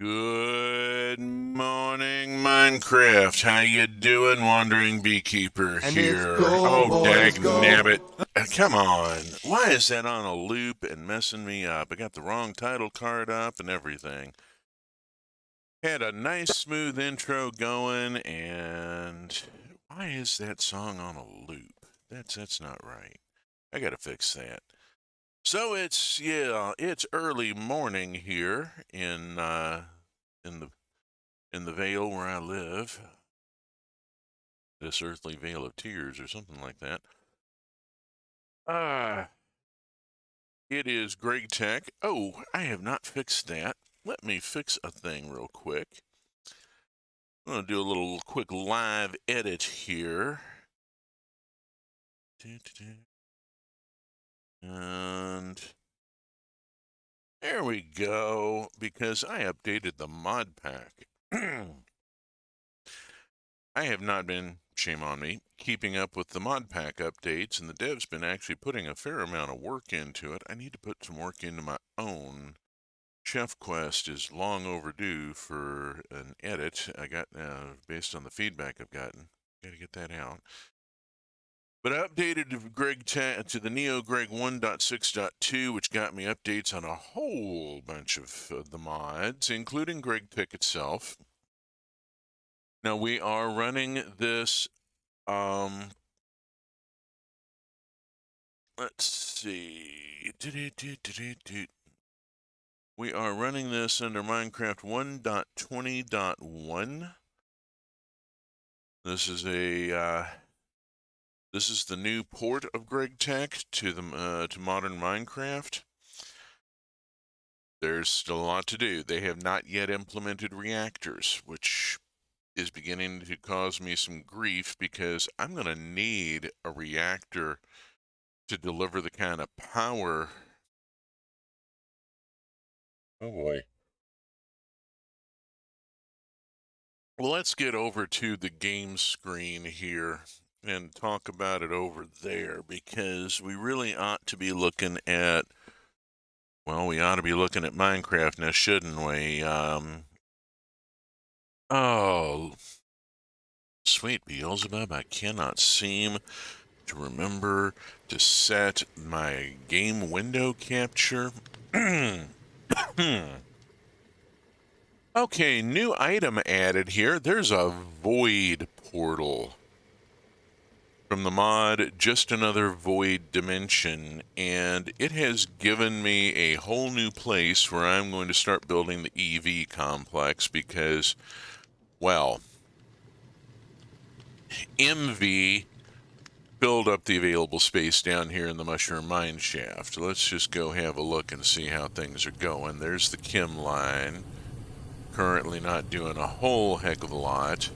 Good morning, Minecraft. How you doing, Wandering Beekeeper And it's here? go, Oh, boys, dag go. nabbit. Come on. Why is that on a loop and messing me up? I got the wrong title card up and everything. Had a nice smooth intro going, and why is that song on a loop? That's not right. I gotta fix that. So it's early morning here in the vale where I live, this earthly vale of tears or something like that. Ah, it is Greg Tech. Oh, I have not fixed that. Let me fix a thing real quick. I'm going to do a little quick live edit here. And there we go, because I updated the mod pack. I have not been, shame on me, keeping up with the mod pack updates, and the dev's been actually putting a fair amount of work into it. I need to put some work into my own. Chef Quest is long overdue for an edit. I got, based on the feedback I've gotten, got to get that out. But I updated Greg to the Neo Greg 1.6.2, which got me updates on a whole bunch of the mods, including Greg Pick itself. Now we are running this, let's see. We are running this under Minecraft 1.20.1. This is the new port of Greg Tech to to modern Minecraft. There's still a lot to do. They have not yet implemented reactors, which is beginning to cause me some grief because I'm going to need a reactor to deliver the kind of power. Oh boy. Well, let's get over to the game screen here and talk about it over there, because we really ought to be looking at, well, we ought to be looking at Minecraft now, shouldn't we? Oh, sweet Beelzebub, I cannot seem to remember to set my game window capture. Okay, new item added here. There's a void portal from the mod Just Another Void Dimension, and it has given me a whole new place where I'm going to start building the EV complex because, well, MV filled up the available space down here in the Mushroom Mine Shaft. Let's just go have a look and see how things are going. There's the Chem line. Currently not doing a whole heck of a lot.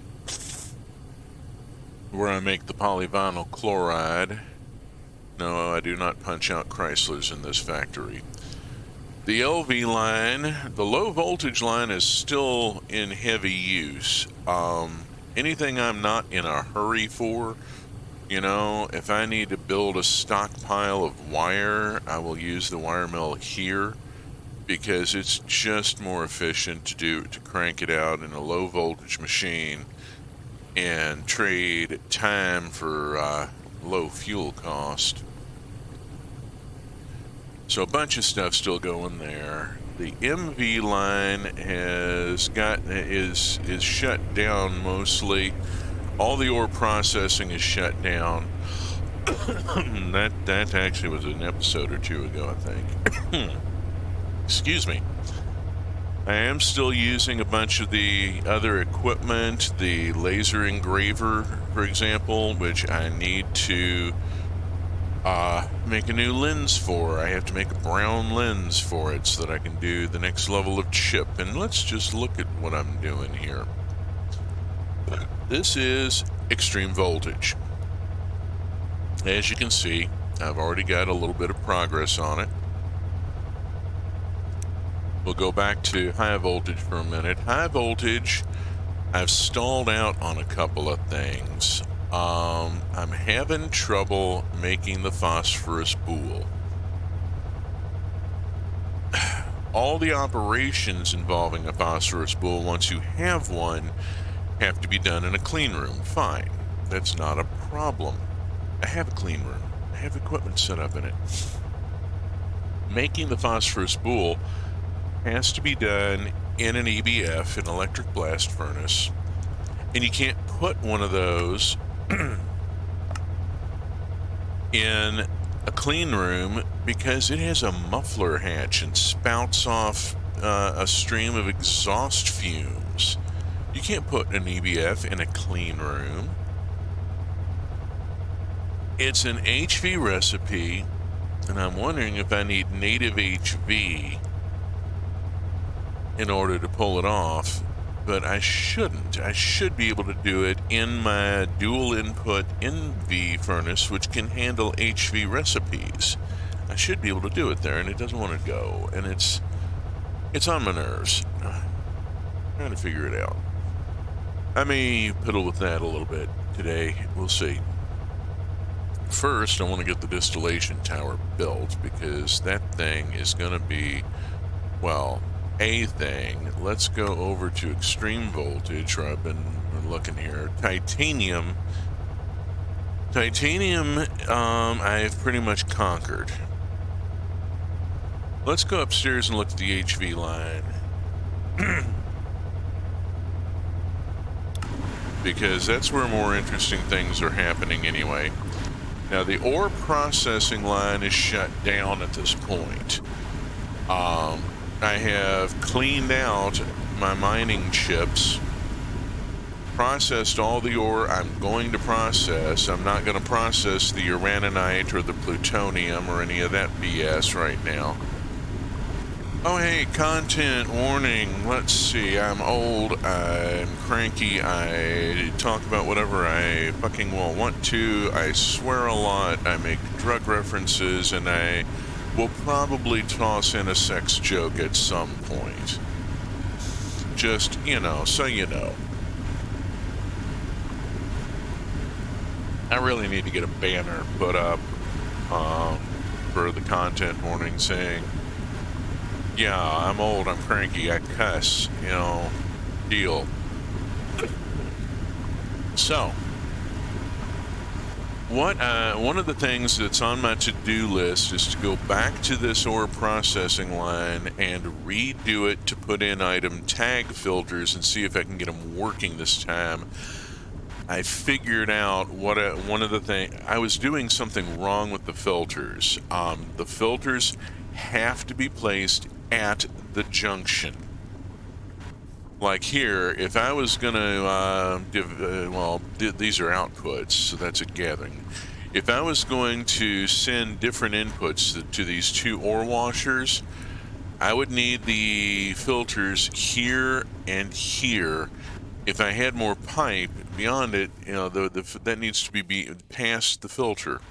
Where I make the polyvinyl chloride. No, I do not punch out Chryslers in this factory. The LV line, the low voltage line, is still in heavy use. Anything I'm not in a hurry for, if I need to build a stockpile of wire, I will use the wire mill here because it's just more efficient to crank it out in a low voltage machine and trade time for low fuel cost. So a bunch of stuff still going there. The MV line is shut down mostly. All the ore processing is shut down. that actually was an episode or two ago, I think. Excuse me. I am still using a bunch of the other equipment, the laser engraver, for example, which I need to make a new lens for. I have to make a brown lens for it so that I can do the next level of chip. And let's just look at what I'm doing here. This is extreme voltage. As you can see, I've already got a little bit of progress on it. We'll go back to high voltage for a minute. High voltage, I've stalled out on a couple of things. I'm having trouble making the phosphorus boule. All the operations involving a phosphorus spool, once you have one, have to be done in a clean room. Fine. That's not a problem. I have a clean room. I have equipment set up in it. Making the phosphorus spool has to be done in an EBF, an electric blast furnace, and you can't put one of those in a clean room because it has a muffler hatch and spouts off a stream of exhaust fumes. You can't put an EBF in a clean room. It's an HV recipe, and I'm wondering if I need native HV in order to pull it off, but I shouldn't. I should be able to do it in my dual input NV furnace, which can handle HV recipes. I should be able to do it there, and it doesn't want to go, and it's on my nerves. Trying to figure it out. I may piddle with that a little bit today. We'll see. First, I want to get the distillation tower built, because that thing is going to be, well, a thing. Let's go over to extreme voltage, where I've been looking here. Titanium, I've pretty much conquered. Let's go upstairs and look at the HV line. Because that's where more interesting things are happening anyway. Now, the ore processing line is shut down at this point. I have cleaned out my mining chips, processed all the ore I'm going to process. I'm not going to process the uraninite or the plutonium or any of that BS right now. Oh, hey, content warning. Let's see. I'm old. I'm cranky. I talk about whatever I fucking well want to. I swear a lot. I make drug references, and I will probably toss in a sex joke at some point. Just, so you know. I really need to get a banner put up for the content warning saying, yeah, I'm old, I'm cranky, I cuss, deal. So, one of the things that's on my to-do list is to go back to this ore processing line and redo it to put in item tag filters and see if I can get them working this time. I figured out one of the things, I was doing something wrong with the filters. The filters have to be placed at the junction. Like here, if I was going to these are outputs, so that's a gathering. If I was going to send different inputs to these two ore washers, I would need the filters here and here. If I had more pipe beyond it, that needs to be past the filter.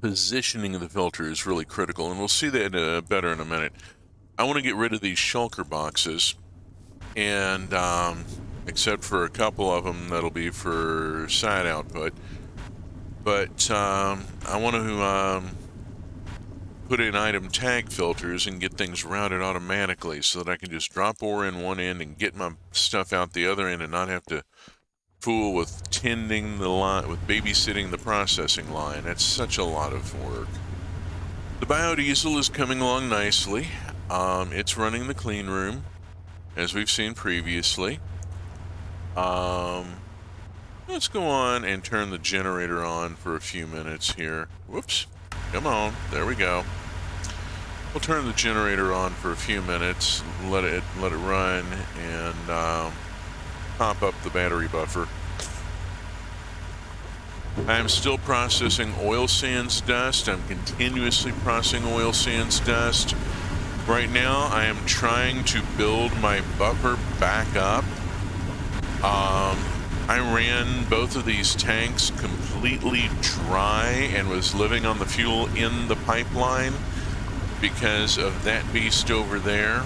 Positioning of the filter is really critical, and we'll see that better in a minute. I want to get rid of these shulker boxes, and except for a couple of them that'll be for side output. But I want to put in item tag filters and get things routed automatically so that I can just drop ore in one end and get my stuff out the other end and not have to fool with tending the line, with babysitting the processing line. That's such a lot of work. The biodiesel is coming along nicely. It's running the clean room, as we've seen previously. Let's go on and turn the generator on for a few minutes here. Whoops. Come on. There we go. We'll turn the generator on for a few minutes, let it run, and pop up the battery buffer. I am still processing oil sands dust. I'm continuously processing oil sands dust. Right now, I am trying to build my buffer back up. I ran both of these tanks completely dry and was living on the fuel in the pipeline because of that beast over there.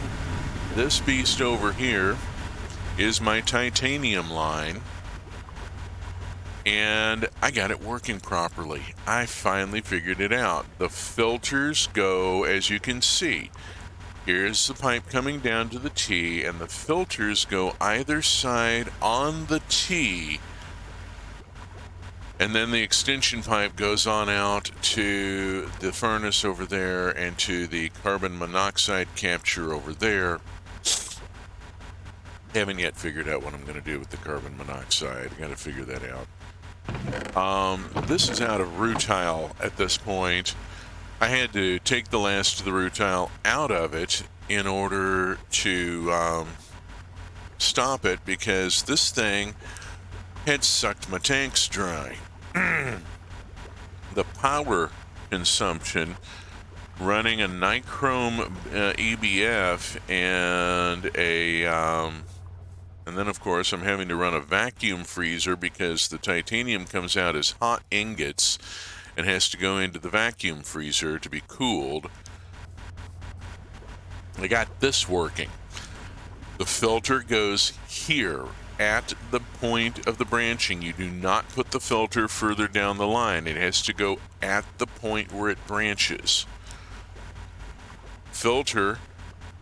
This beast over here is my titanium line. and I got it working properly. I finally figured it out. The filters go, as you can see, here's the pipe coming down to the T, and the filters go either side on the T, and then the extension pipe goes on out to the furnace over there and to the carbon monoxide capture over there. Haven't yet figured out what I'm going to do with the carbon monoxide. I got to figure that out. This is out of rutile at this point. I had to take the last of the rutile out of it in order to stop it, because this thing had sucked my tanks dry. The power consumption running a nichrome EBF and then, of course, I'm having to run a vacuum freezer because the titanium comes out as hot ingots and has to go into the vacuum freezer to be cooled. I got this working. The filter goes here at the point of the branching. You do not put the filter further down the line. It has to go at the point where it branches. Filter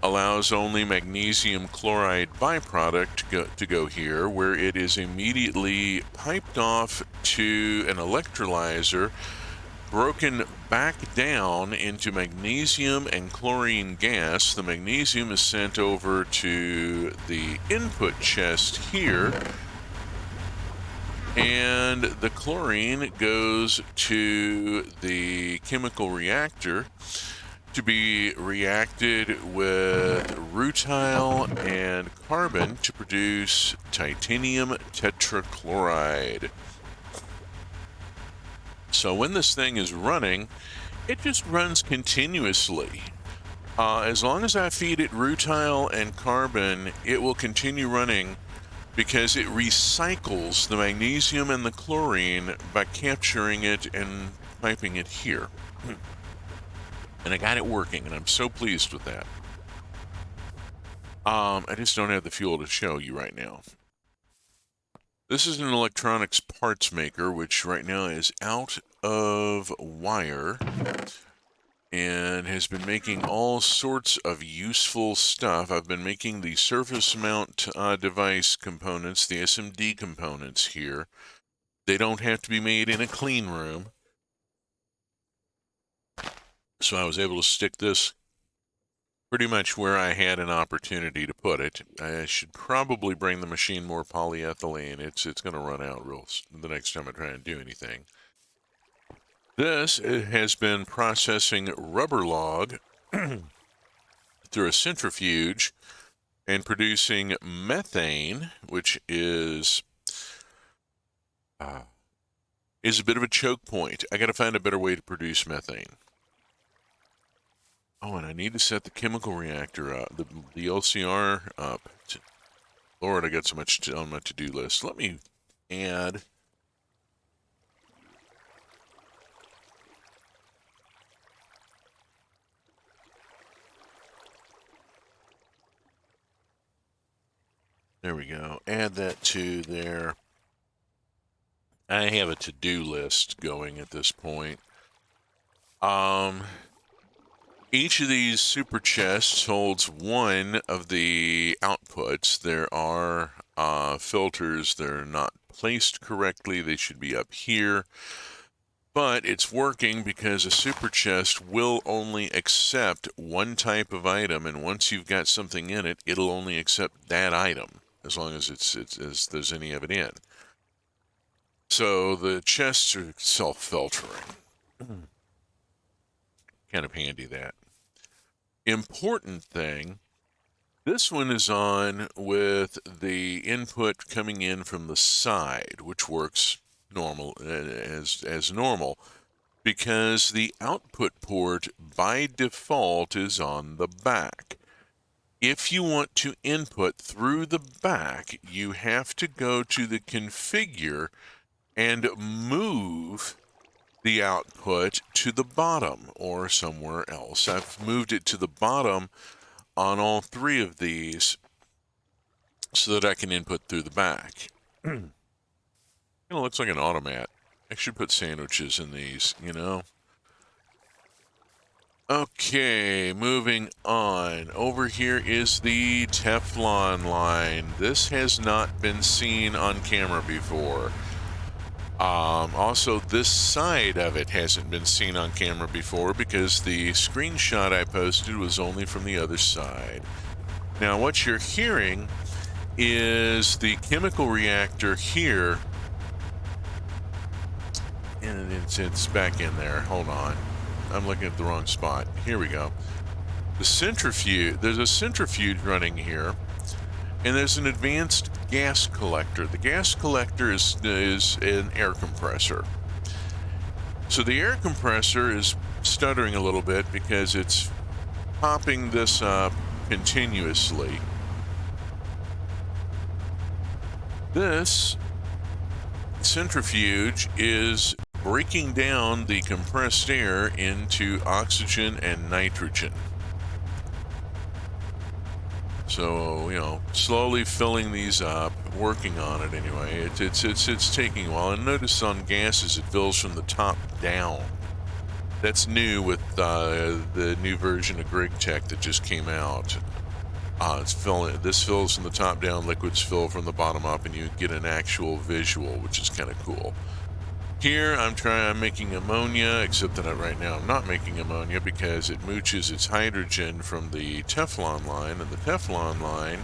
allows only magnesium chloride byproduct to go here, where it is immediately piped off to an electrolyzer, broken back down into magnesium and chlorine gas. The magnesium is sent over to the input chest here, and the chlorine goes to the chemical reactor to be reacted with rutile and carbon to produce titanium tetrachloride. So when this thing is running, it just runs continuously. As long as I feed it rutile and carbon, it will continue running because it recycles the magnesium and the chlorine by capturing it and piping it here. And I got it working, and I'm so pleased with that. I just don't have the fuel to show you right now. This is an electronics parts maker, which right now is out of wire and has been making all sorts of useful stuff. I've been making the surface mount device components, the SMD components here. They don't have to be made in a clean room. So I was able to stick this pretty much where I had an opportunity to put it. I should probably bring the machine more polyethylene. It's going to run out the next time I try and do anything. This has been processing rubber log through a centrifuge and producing methane, which is a bit of a choke point. I got to find a better way to produce methane. Oh, and I need to set the chemical reactor up, the LCR up. Lord, I got so much on my to-do list. Let me add. There we go. Add that to there. I have a to-do list going at this point. Each of these super chests holds one of the outputs. There are filters that are not placed correctly. They should be up here. But it's working because a super chest will only accept one type of item, and once you've got something in it, it'll only accept that item as long as as there's any of it in. So the chests are self-filtering. Kind of handy, that. Important thing, this one is on with the input coming in from the side, which works normal as normal, because the output port by default is on the back. If you want to input through the back, you have to go to the configure and move the output to the bottom or somewhere else. I've moved it to the bottom on all three of these so that I can input through the back. Kind of looks like an automat. I should put sandwiches in these, you know? Okay, moving on. Over here is the Teflon line. This has not been seen on camera before. Also, this side of it hasn't been seen on camera before because the screenshot I posted was only from the other side. Now, what you're hearing is the chemical reactor here, and it's back in there. Hold on. I'm looking at the wrong spot. Here we go. The centrifuge, there's a centrifuge running here, and there's an advanced gas collector. The gas collector is an air compressor. So the air compressor is stuttering a little bit because it's popping this up continuously. This centrifuge is breaking down the compressed air into oxygen and nitrogen. So, you know, slowly filling these up, working on it anyway. It's taking a while. And notice on gases it fills from the top down. That's new with the new version of GrigTech that just came out. This fills from the top down, liquids fill from the bottom up, and you get an actual visual, which is kind of cool. Here I'm making ammonia, except that right now I'm not making ammonia because it mooches its hydrogen from the Teflon line, and the Teflon line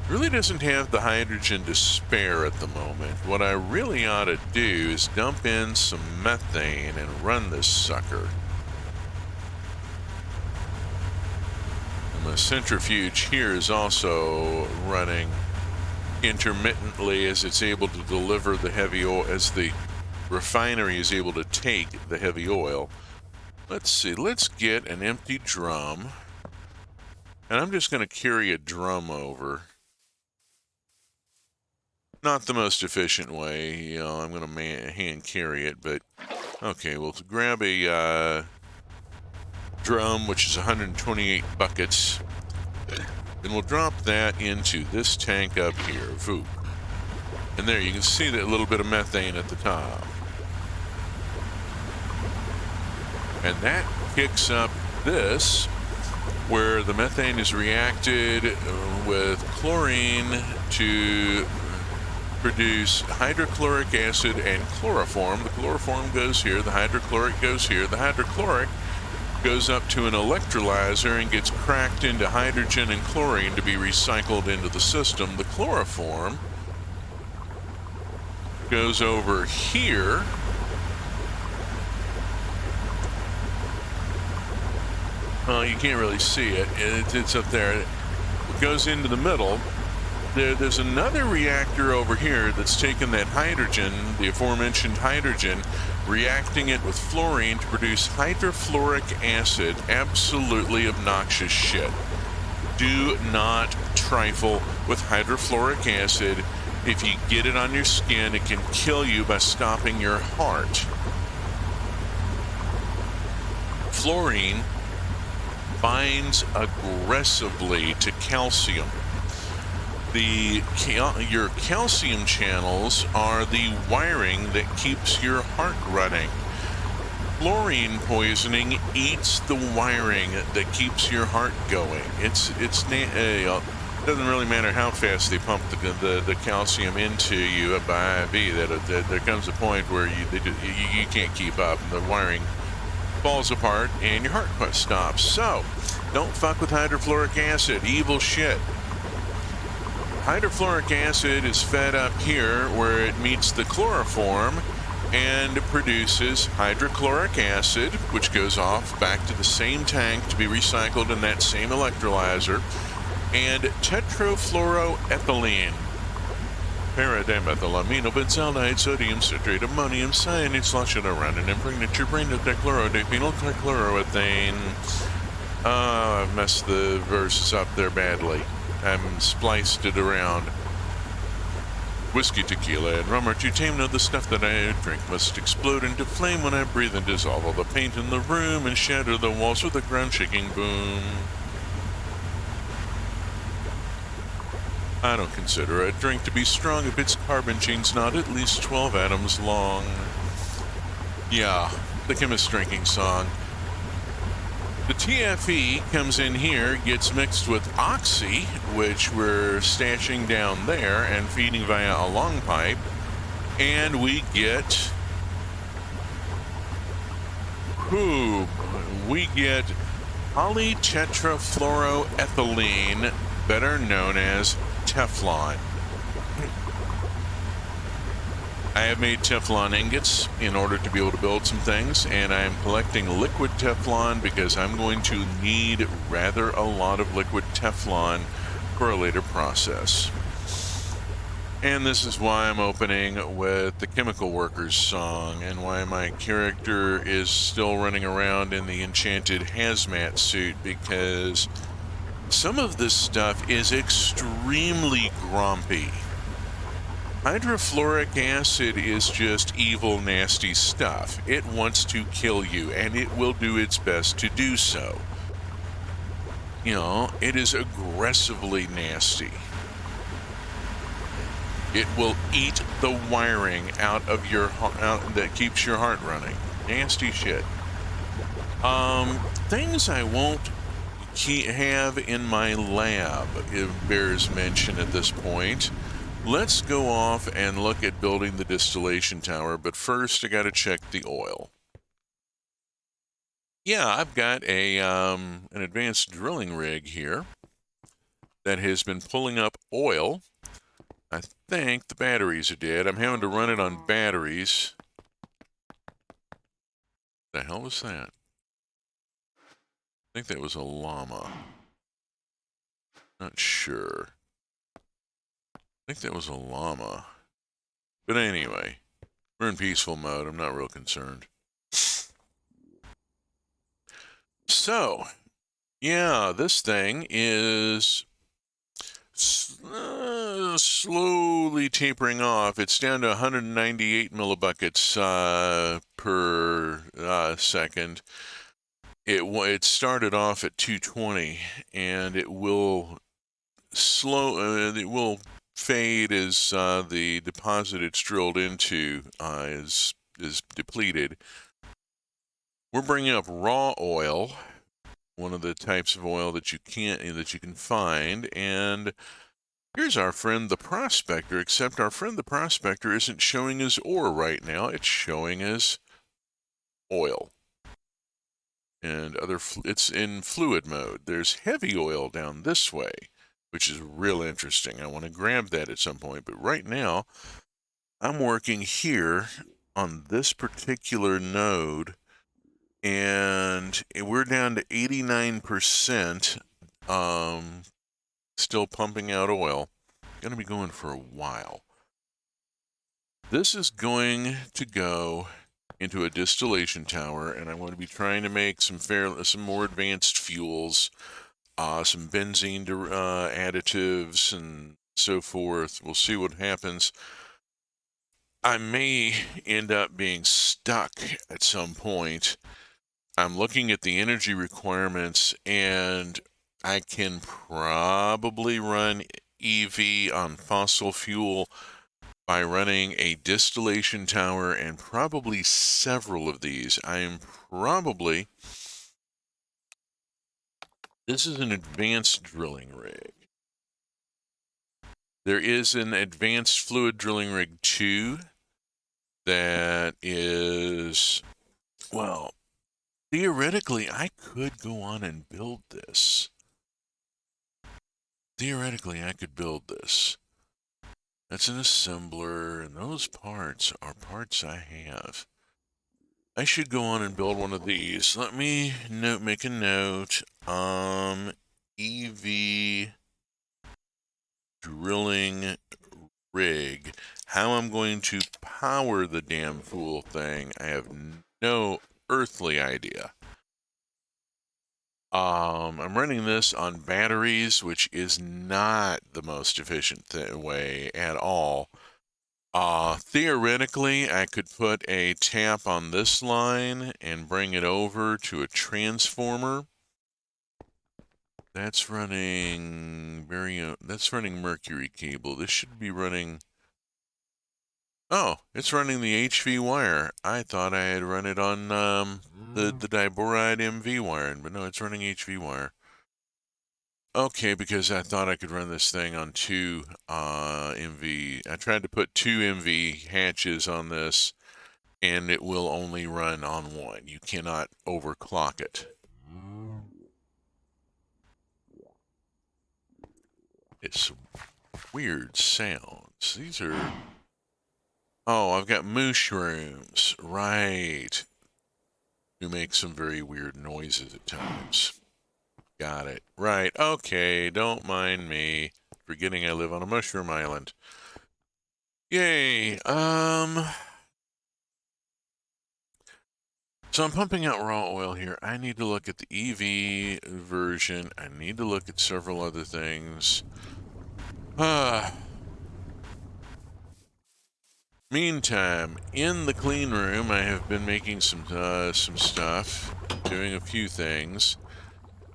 really doesn't have the hydrogen to spare at the moment. What I really ought to do is dump in some methane and run this sucker. And the centrifuge here is also running intermittently as it's able to deliver the heavy oil, as the refinery is able to take the heavy oil. Let's see, let's get an empty drum, and I'm just going to carry a drum over. Not the most efficient way, you know, I'm going to hand carry it, but okay, we'll grab a drum, which is 128 buckets, and we'll drop that into this tank up here. Voop. And there, you can see that little bit of methane at the top. And that kicks up this, where the methane is reacted with chlorine to produce hydrochloric acid and chloroform. The chloroform goes here, the hydrochloric goes here. The hydrochloric goes up to an electrolyzer and gets cracked into hydrogen and chlorine to be recycled into the system. The chloroform goes over here you can't really see it. It's up there. It goes into the middle. There's another reactor over here that's taken that hydrogen, the aforementioned hydrogen, reacting it with fluorine to produce hydrofluoric acid. Absolutely obnoxious shit. Do not trifle with hydrofluoric acid. If you get it on your skin, it can kill you by stopping your heart. Fluorine binds aggressively to calcium. Your calcium channels are the wiring that keeps your heart running. Fluorine poisoning eats the wiring that keeps your heart going. It doesn't really matter how fast they pump the calcium into you by IV. There comes a point where you can't keep up, and the wiring falls apart and your heart stops. So don't fuck with hydrofluoric acid. Evil shit. Hydrofluoric acid is fed up here where it meets the chloroform and produces hydrochloric acid, which goes off back to the same tank to be recycled in that same electrolyzer, and tetrafluoroethylene, paradimethylamino benzaldehyde, sodium citrate, ammonium cyanide, slosh it around and impregnate your brain with dichlorodephenol trichloroethane. Oh, I've messed the verses up there badly. I've spliced it around. Whiskey, tequila, and rum are too tame. No, the stuff that I drink must explode into flame when I breathe and dissolve all the paint in the room and shatter the walls with a ground-shaking boom. I don't consider a drink to be strong if its carbon chain's not at least 12 atoms long. Yeah, the chemist drinking song. The TFE comes in here, gets mixed with oxy, which we're stashing down there and feeding via a long pipe, and we get polytetrafluoroethylene, better known as Teflon. I have made Teflon ingots in order to be able to build some things, and I'm collecting liquid Teflon because I'm going to need rather a lot of liquid Teflon for a later process. And this is why I'm opening with the Chemical Workers song, and why my character is still running around in the enchanted hazmat suit, because some of this stuff is extremely grumpy. Hydrofluoric acid is just evil, nasty stuff. It wants to kill you, and it will do its best to do so. You know, it is aggressively nasty. It will eat the wiring out of your heart that keeps your heart running. Nasty shit. Things I won't have in my lab, it bears mention at this point. Let's go off and look at building the distillation tower, but first I gotta check the oil. Yeah, I've got an advanced drilling rig here that has been pulling up oil. I think the batteries are dead. I'm having to run it on batteries. The hell was that? I think that was a llama. Not sure. I think that was a llama. But anyway, we're in peaceful mode. I'm not real concerned. So, yeah, this thing is slowly tapering off. It's down to 198 millibuckets per second. It started off at 220, and it will it will fade as the deposit it's drilled into is depleted. We're bringing up raw oil, one of the types of oil that you can find, and here's our friend the prospector, except our friend the prospector isn't showing us ore right now. It's showing us oil. And it's in fluid mode. There's heavy oil down this way, which is real interesting. I want to grab that at some point, but right now I'm working here on this particular node, and we're down to 89%, still pumping out oil. Gonna be going for a while. This is going to go into a distillation tower, and I'm going to be trying to make some more advanced fuels, some benzene additives and so forth. We'll see what happens. I may end up being stuck at some point. I'm looking at the energy requirements, and I can probably run EV on fossil fuel by running a distillation tower and probably several of these. This is an advanced drilling rig. There is an advanced fluid drilling rig 2 that is, well, theoretically, I could go on and build this. That's an assembler, and those parts are parts I have. I should go on and build one of these. Let me make a note. EV drilling rig. How I'm going to power the damn fool thing, I have no earthly idea. I'm running this on batteries, which is not the most efficient way at all. Theoretically, I could put a tap on this line and bring it over to a transformer. That's running that's running mercury cable. This should be running. Oh, it's running the HV wire. I thought I had run it on the diboride MV wire, but no, it's running HV wire. Okay, because I thought I could run this thing on two MV. I tried to put two MV hatches on this, and it will only run on one. You cannot overclock it. It's weird sounds. These are... Oh, I've got mushrooms. Right. Who make some very weird noises at times. Got it. Right. Okay, don't mind me. Forgetting I live on a mushroom island. Yay. So I'm pumping out raw oil here. I need to look at the EV version. I need to look at several other things. Meantime, in the clean room, I have been making some stuff, doing a few things.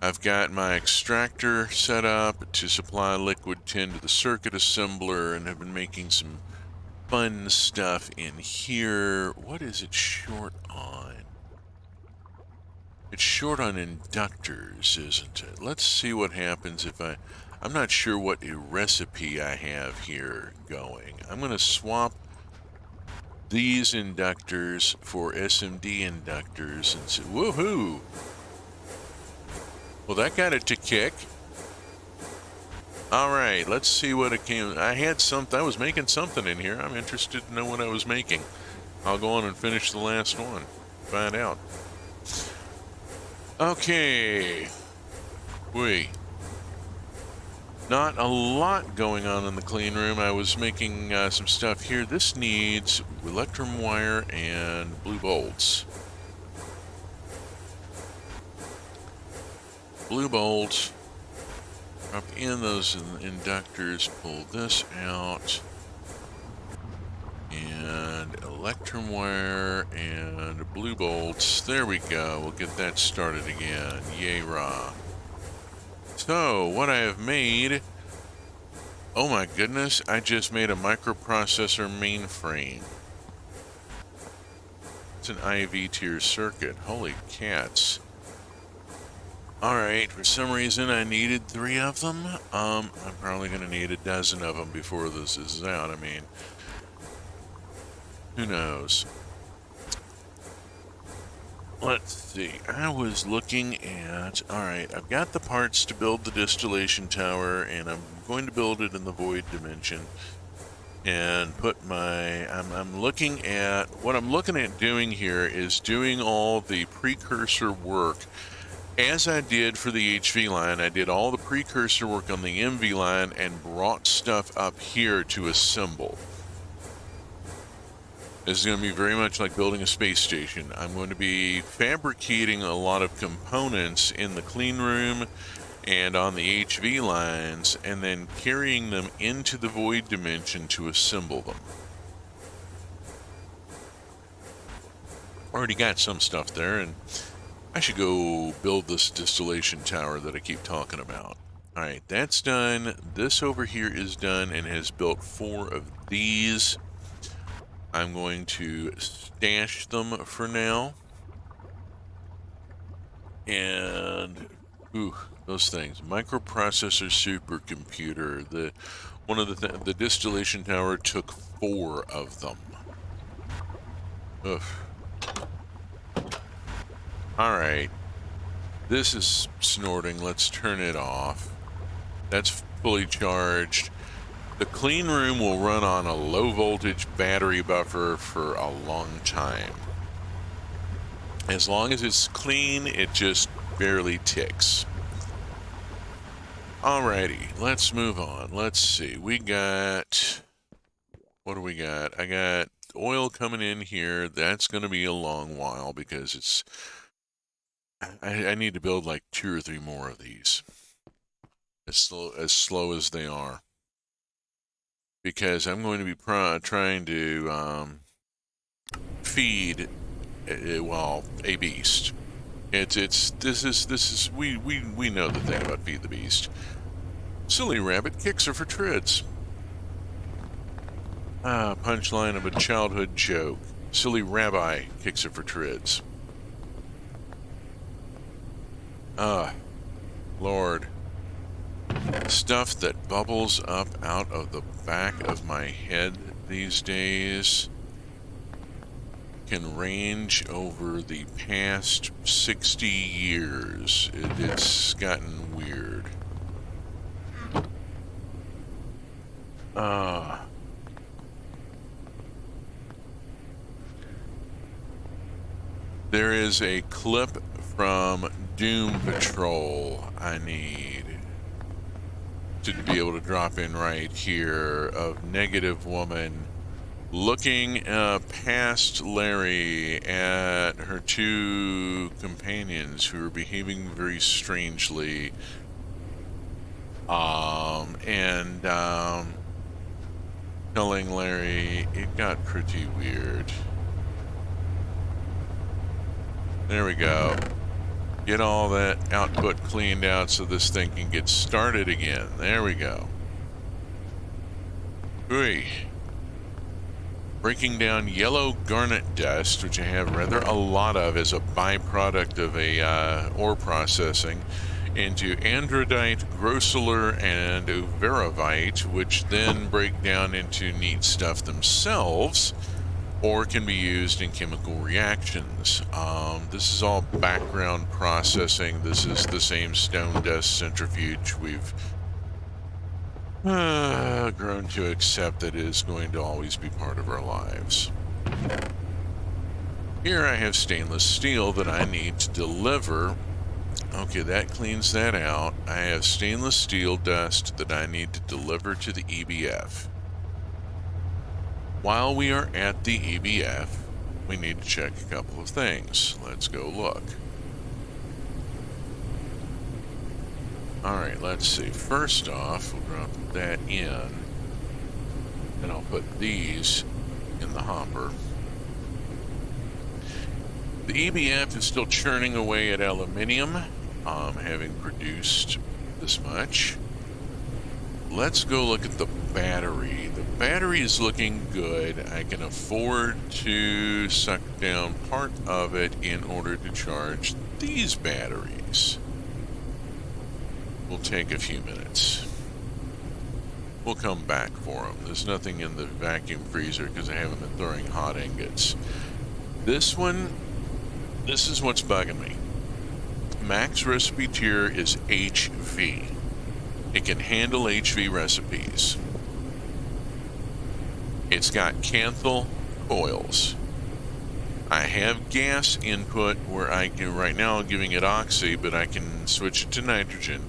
I've got my extractor set up to supply liquid tin to the circuit assembler, and have been making some fun stuff in here. What is it short on? It's short on inductors, isn't it? Let's see what happens if I'm not sure what a recipe I have here going. I'm going to swap these inductors for SMD inductors and say, woohoo! Well, that got it to kick. All right, let's see what it came. I was making something in here. I'm interested to know what I was making. I'll go on and finish the last one. Find out. Okay. Not a lot going on in the clean room. I was making some stuff here. This needs electrum wire and blue bolts. Blue bolts. Drop in those inductors. Pull this out. And electrum wire and blue bolts. There we go. We'll get that started again. Yay, rah. So, what I have made... Oh my goodness, I just made a microprocessor mainframe. It's an IV tier circuit. Holy cats. Alright, for some reason I needed 3 of them. I'm probably going to need a dozen of them before this is out. I mean, who knows? Let's see. I was looking at... Alright, I've got the parts to build the distillation tower, and I'm going to build it in the void dimension. And put my... I'm looking at... What I'm looking at doing here is doing all the precursor work. As I did for the HV line, I did all the precursor work on the MV line and brought stuff up here to assemble. This is going to be very much like building a space station. I'm going to be fabricating a lot of components in the clean room and on the HV lines, and then carrying them into the void dimension to assemble them. Already got some stuff there, and I should go build this distillation tower that I keep talking about. Alright, that's done. This over here is done and has built 4 of these. I'm going to stash them for now. And, ooh, those things. Microprocessor supercomputer. The distillation tower took 4 of them. Ugh. Alright. This is snorting. Let's turn it off. That's fully charged. The clean room will run on a low voltage battery buffer for a long time. As long as it's clean, it just barely ticks. Alrighty, let's move on. Let's see. We got... What do we got? I got oil coming in here. That's going to be a long while because it's... I need to build like 2 or 3 more of these. As slow as they are. Because I'm going to be trying to feed, well, a beast. This is we know the thing about Feed the Beast. Silly rabbit kicks her for trids. Punchline of a childhood joke. Silly rabbi kicks her for trids. Lord. Stuff that bubbles up out of the back of my head these days can range over the past 60 years. It's gotten weird. There is a clip from Doom Patrol I need to be able to drop in right here of Negative Woman looking past Larry at her two companions who are behaving very strangely, and telling Larry it got pretty weird. There we go. Get all that output cleaned out so this thing can get started again. There we go. Ooh. Breaking down yellow garnet dust, which I have rather a lot of as a byproduct of a ore processing, into androdite, grossular, and verovite, which then break down into neat stuff themselves, or can be used in chemical reactions. This is all background processing. This is the same stone dust centrifuge we've grown to accept that is going to always be part of our lives. Here I have stainless steel that I need to deliver. Okay, that cleans that out. I have stainless steel dust that I need to deliver to the EBF. While we are at the EBF, we need to check a couple of things. Let's go look. Alright, let's see. First off, we'll drop that in. Then I'll put these in the hopper. The EBF is still churning away at aluminium, having produced this much. Let's go look at the battery. The battery is looking good. I can afford to suck down part of it in order to charge these batteries. Will take a few minutes. We'll come back for them. There's nothing in the vacuum freezer because I haven't been throwing hot ingots. This one, this is what's bugging me. Max recipe tier is HV. It can handle HV recipes. It's got Canthal coils. I have gas input where I can, right now I'm giving it oxy, but I can switch it to nitrogen.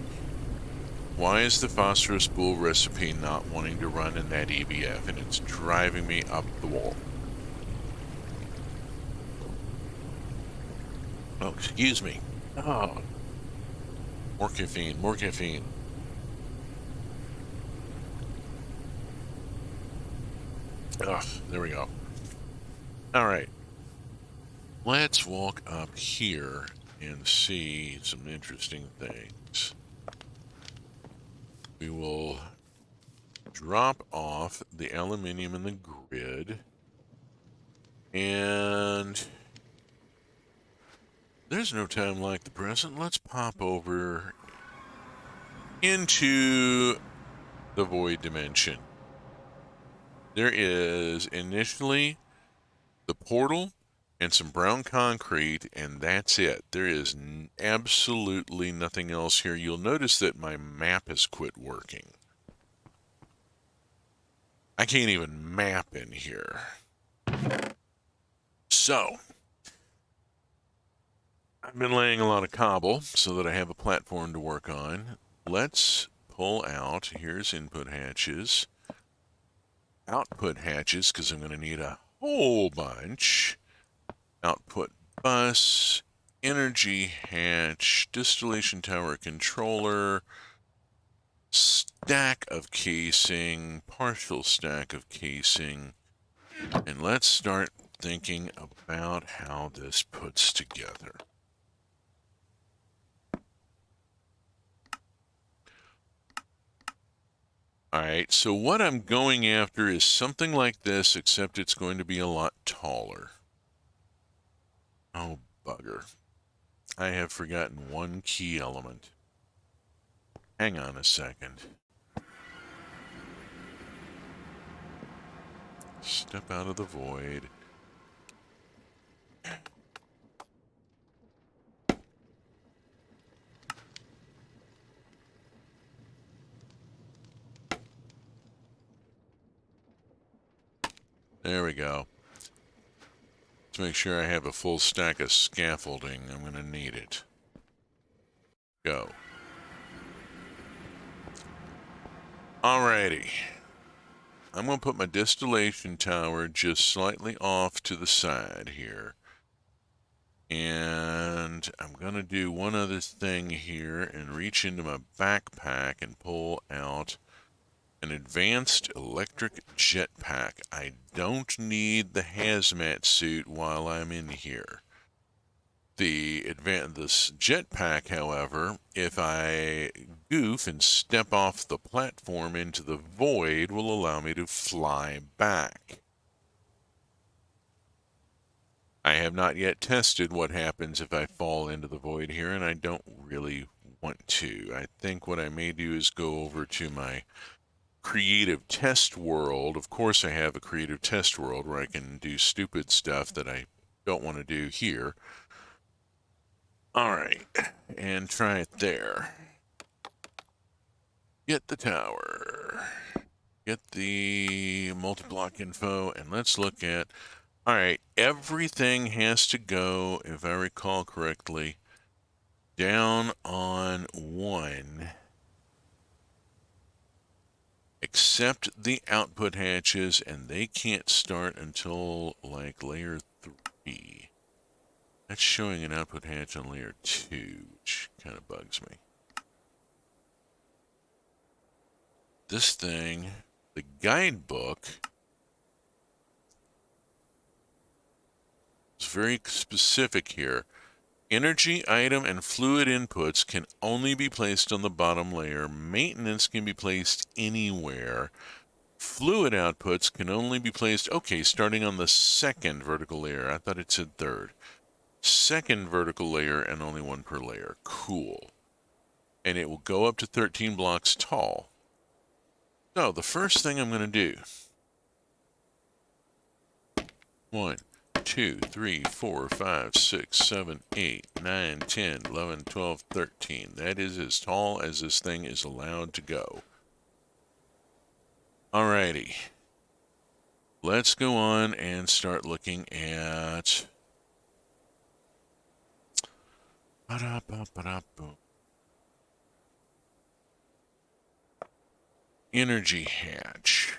Why is the phosphorus spool recipe not wanting to run in that EBF? And it's driving me up the wall. Oh, excuse me. Oh. More caffeine, more caffeine. Ugh, there we go. All right. Let's walk up here and see some interesting things. We will drop off the aluminium in the grid. And there's no time like the present. Let's pop over into the void dimension. There is initially the portal and some brown concrete, and that's it. There is absolutely nothing else here. You'll notice that my map has quit working. I can't even map in here. So, I've been laying a lot of cobble so that I have a platform to work on. Let's pull out, here's input hatches, output hatches, because I'm going to need a whole bunch. Output bus, energy hatch, distillation tower controller, stack of casing, partial stack of casing, and let's start thinking about how this puts together. All right, so what I'm going after is something like this, except it's going to be a lot taller. Oh, bugger. I have forgotten one key element. Hang on a second. Step out of the void. There we go. Let's make sure I have a full stack of scaffolding. I'm going to need it. Go. Alrighty. I'm going to put my distillation tower just slightly off to the side here. And I'm going to do one other thing here and reach into my backpack and pull out an advanced electric jetpack. I don't need the hazmat suit while I'm in here. This jetpack, however, if I goof and step off the platform into the void, will allow me to fly back. I have not yet tested what happens if I fall into the void here, and I don't really want to. I think what I may do is go over to my creative test world. Of course, I have a creative test world where I can do stupid stuff that I don't want to do here. All right, and try it there. Get the tower. Get the multi-block info, and let's look at... All right, everything has to go, if I recall correctly, down on 1, except the output hatches, and they can't start until, like, layer 3. That's showing an output hatch on layer 2, which kind of bugs me. This thing, the guidebook, is very specific here. Energy, item, and fluid inputs can only be placed on the bottom layer. Maintenance can be placed anywhere. Fluid outputs can only be placed, okay, starting on the second vertical layer. I thought it said third. Second vertical layer and only 1 per layer. Cool. And it will go up to 13 blocks tall. So the first thing I'm going to do, 1, 2, 3, 4, 5, 6, 7, 8, 9, 10, 11, 12, 13. That is as tall as this thing is allowed to go. Alrighty. Let's go on and start looking at... Energy hatch.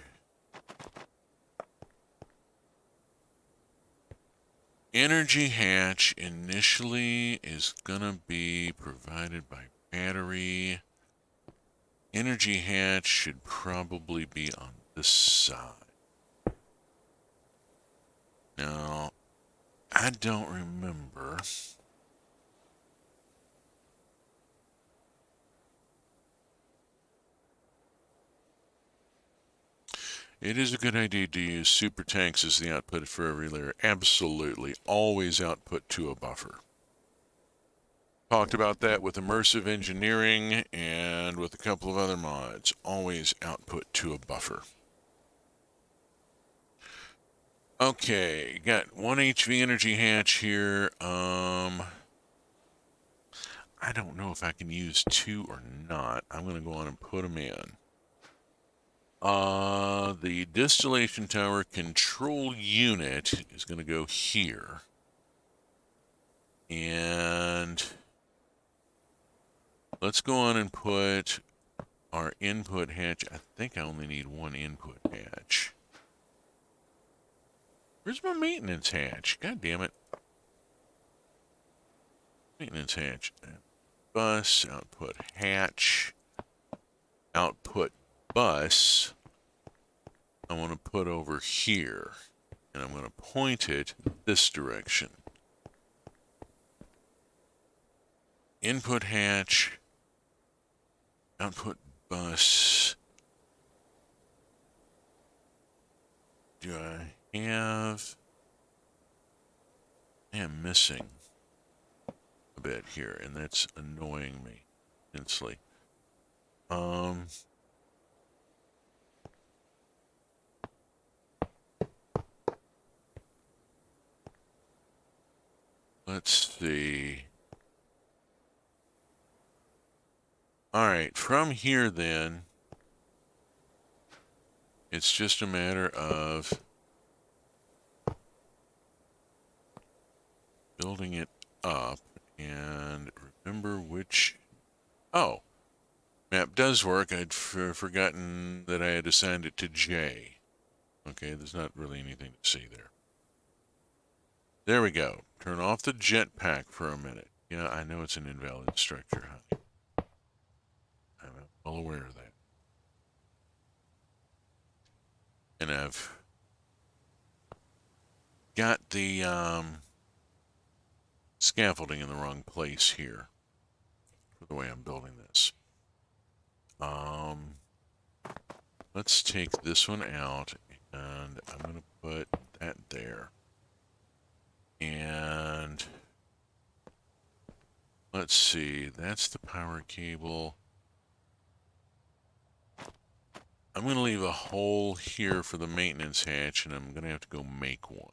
Energy hatch initially is gonna be provided by battery. Energy hatch should probably be on this side. Now, I don't remember. It is a good idea to use super tanks as the output for every layer. Absolutely. Always output to a buffer. Talked about that with immersive engineering and with a couple of other mods. Always output to a buffer. Okay, got 1 HV energy hatch here. I don't know if I can use 2 or not. I'm going to go on and put them in. The distillation tower control unit is going to go here. And let's go on and put our input hatch. I think I only need 1 input hatch. Where's my maintenance hatch? God damn it. Maintenance hatch. Bus, output hatch, output bus. I want to put over here. And I'm going to point it this direction. Input hatch, output bus, do I have? I am missing a bit here, and that's annoying me immensely. Um, let's see. All right, from here then, it's just a matter of building it up and remember which. Oh, map does work. I'd forgotten that I had assigned it to J. Okay, there's not really anything to see there. There we go. Turn off the jetpack for a minute. Yeah, I know it's an invalid structure, honey. I'm well aware of that. And I've got the scaffolding in the wrong place here for the way I'm building this. Let's take this one out, and I'm going to put that there. And let's see, that's the power cable. I'm going to leave a hole here for the maintenance hatch, and I'm going to have to go make one.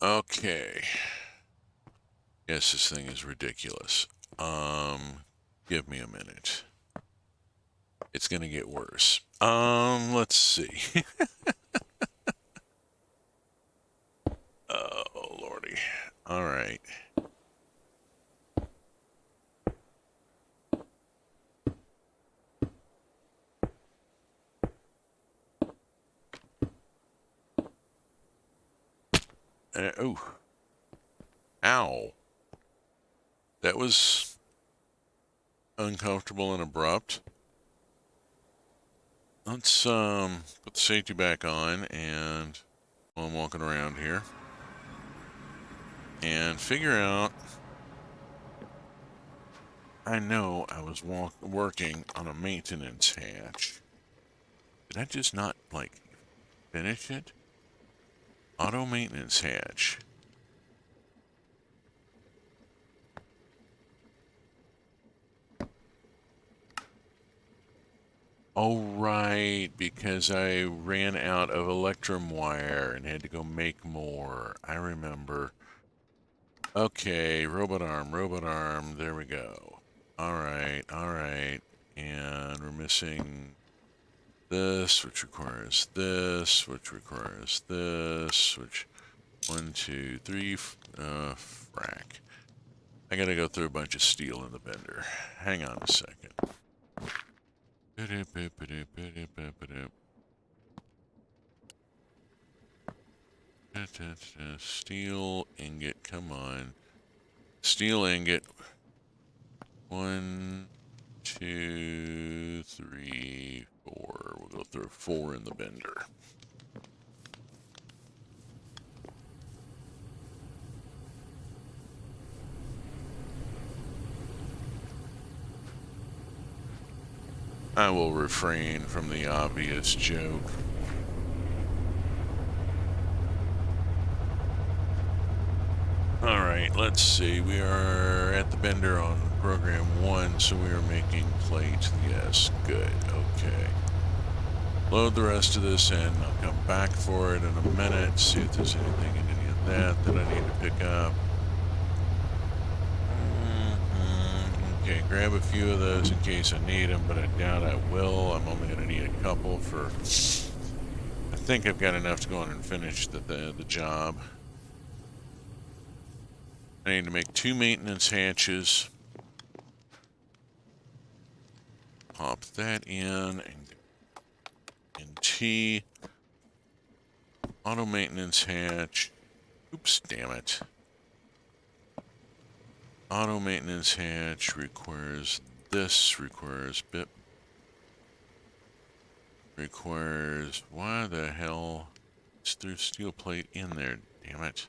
Okay. Yes, this thing is ridiculous. Give me a minute. It's gonna get worse. Let's see. Oh, lordy. All right. Oh. Ow. That was uncomfortable and abrupt. Let's put the safety back on and while I'm walking around here and figure out. I know I was working on a maintenance hatch. Did I just not like finish it? Auto maintenance hatch. Oh, right, because I ran out of electrum wire and had to go make more. I remember. Okay, robot arm, there we go. Alright, alright. And we're missing this, which requires this, which requires this, which... 1, 2, 3, frack. I gotta go through a bunch of steel in the bender. Hang on a second. Steel ingot, come on. Steel ingot. 1, 2, 3, 4. We'll go through 4 in the bender. I will refrain from the obvious joke. right, let's see. We are at the bender on program 1, so we are making plate. Yes, good. Okay. Load the rest of this in. I'll come back for it in a minute, see if there's anything in any of that I need to pick up. Okay, grab a few of those in case I need them, but I doubt I will. I'm only going to need a couple for... I think I've got enough to go on and finish the job. I need to make 2 maintenance hatches. Pop that in. And T. Auto maintenance hatch. Oops, damn it. Auto maintenance hatch requires this, requires bit. Requires, why the hell is there steel plate in there? Damn it.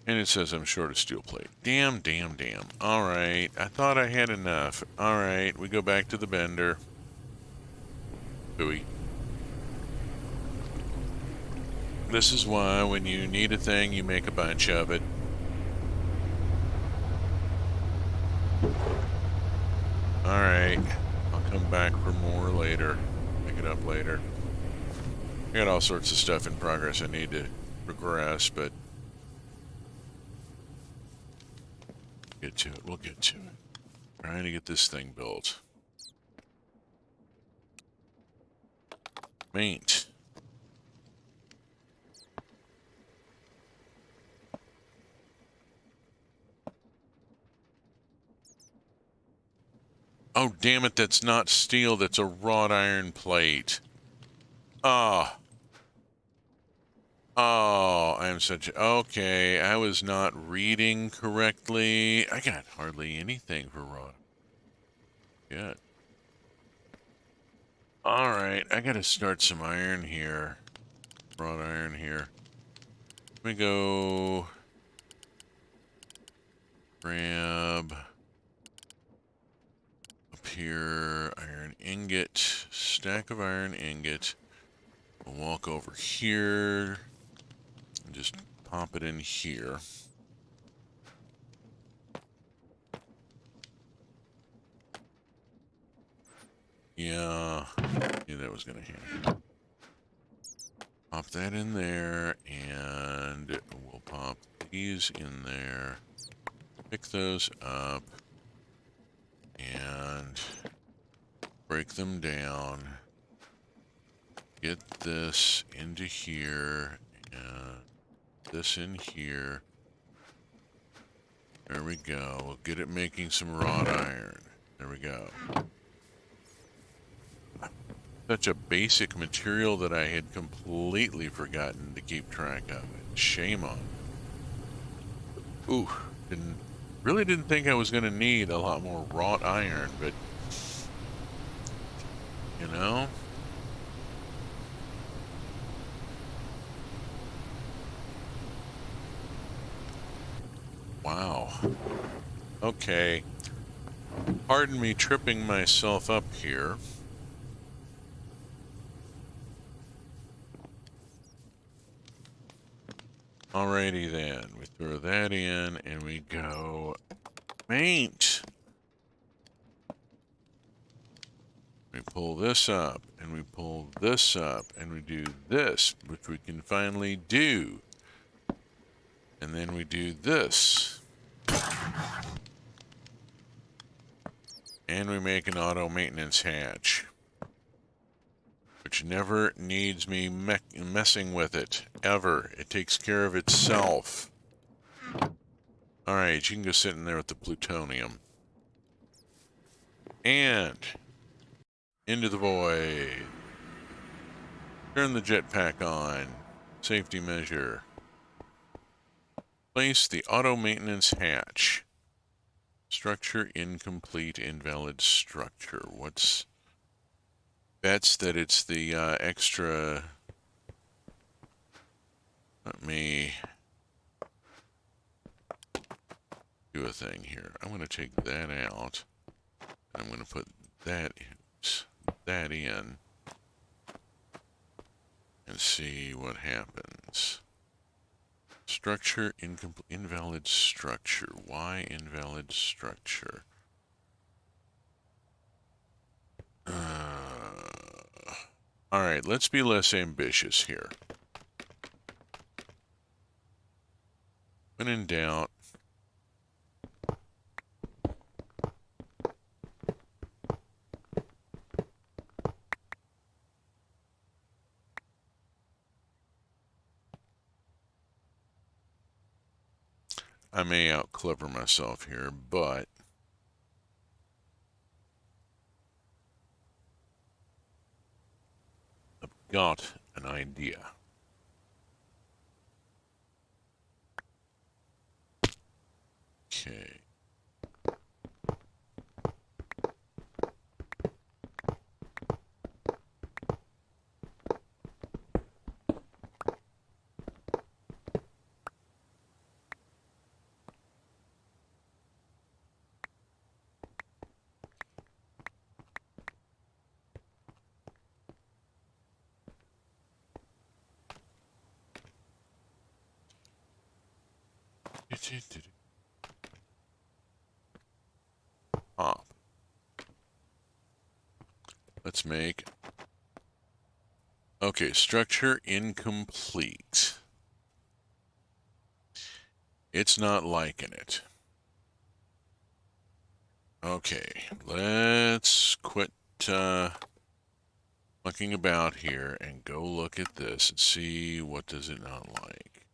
And it says I'm short of steel plate. Damn, damn, damn. Alright, I thought I had enough. Alright, we go back to the bender. Booey. This is why when you need a thing, you make a bunch of it. Alright, I'll come back for more later. Pick it up later. I got all sorts of stuff in progress I need to progress, but... get to it, we'll get to it. Trying to get this thing built. Maint. Oh, damn it, that's not steel, that's a wrought iron plate. Oh. Oh, I'm such a... Okay, I was not reading correctly. I got hardly anything for wrought. Good. Alright, I gotta start some iron here. Wrought iron here. Let me go... grab... up here, iron ingot, stack of iron ingot. We'll walk over here and just pop it in here. Yeah, knew that was gonna happen. Pop that in there, and we'll pop these in there. Pick those up and break them down. Get this into here, and this in here. There we go. We'll get it making some wrought iron. There we go. Such a basic material that I had completely forgotten to keep track of it. Shame on me. Ooh, really didn't think I was going to need a lot more wrought iron, but you know. Wow. Okay. Pardon me tripping myself up here. Alrighty then. We throw that in and we go maint. We pull this up and we pull this up and we do this, which we can finally do. And then we do this. And we make an auto maintenance hatch, which never needs me messing with it, ever. It takes care of itself. Alright, you can go sit in there with the plutonium. And into the void. Turn the jetpack on. Safety measure. Place the auto maintenance hatch. Structure incomplete, invalid structure. What's... Bets that it's the extra... Let me do a thing here. I'm going to take that out. I'm going to put that in and see what happens. Structure incomplete, invalid structure. Why invalid structure? All right, let's be less ambitious here. When in doubt, I may out-clever myself here, but I've got an idea. Okay. Pop. Let's make... Okay, structure incomplete. It's not liking it. Okay, let's quit mucking about here and go look at this and see what does it not like.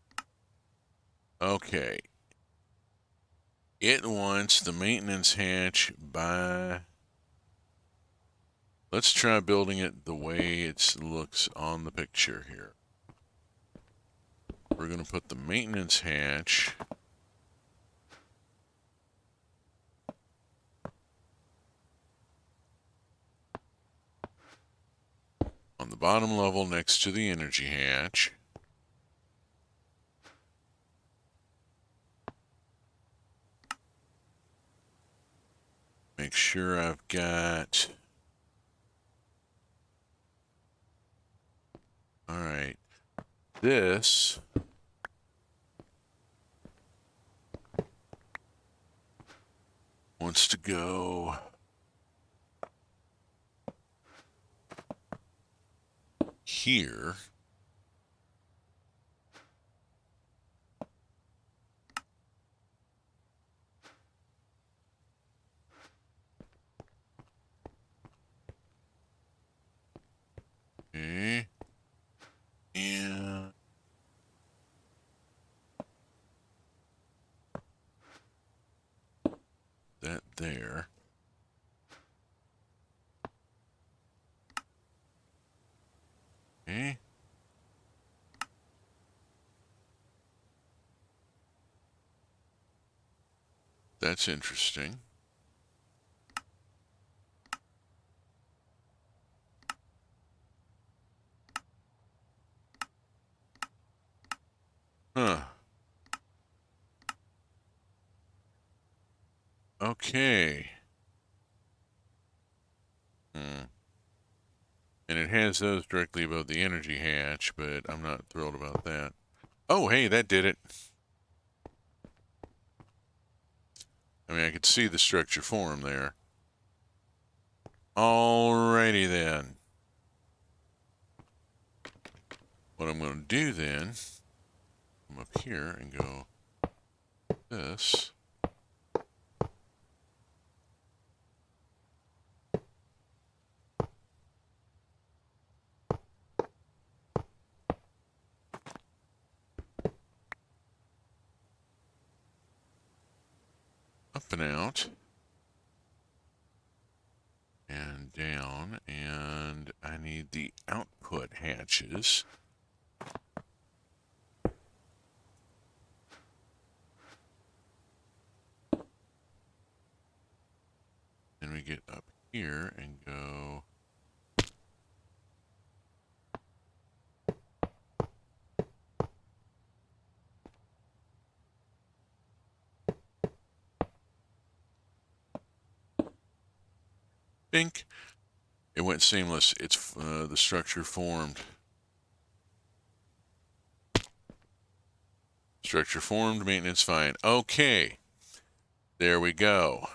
Okay. It wants the maintenance hatch by... Let's try building it the way it looks on the picture here. We're going to put the maintenance hatch on the bottom level next to the energy hatch. Make sure I've got... Alright. This... wants to go... here. Okay. And that there. Okay. That's interesting. Huh. Okay. And it has those directly above the energy hatch, but I'm not thrilled about that. Oh, hey, that did it. I mean, I could see the structure form there. Alrighty then. What I'm going to do then, come up here and go this. Up and out. And down. And I need the output hatches. get up here and go. Bink. It went seamless. It's the structure formed. Structure formed, maintenance fine. Okay. There we go.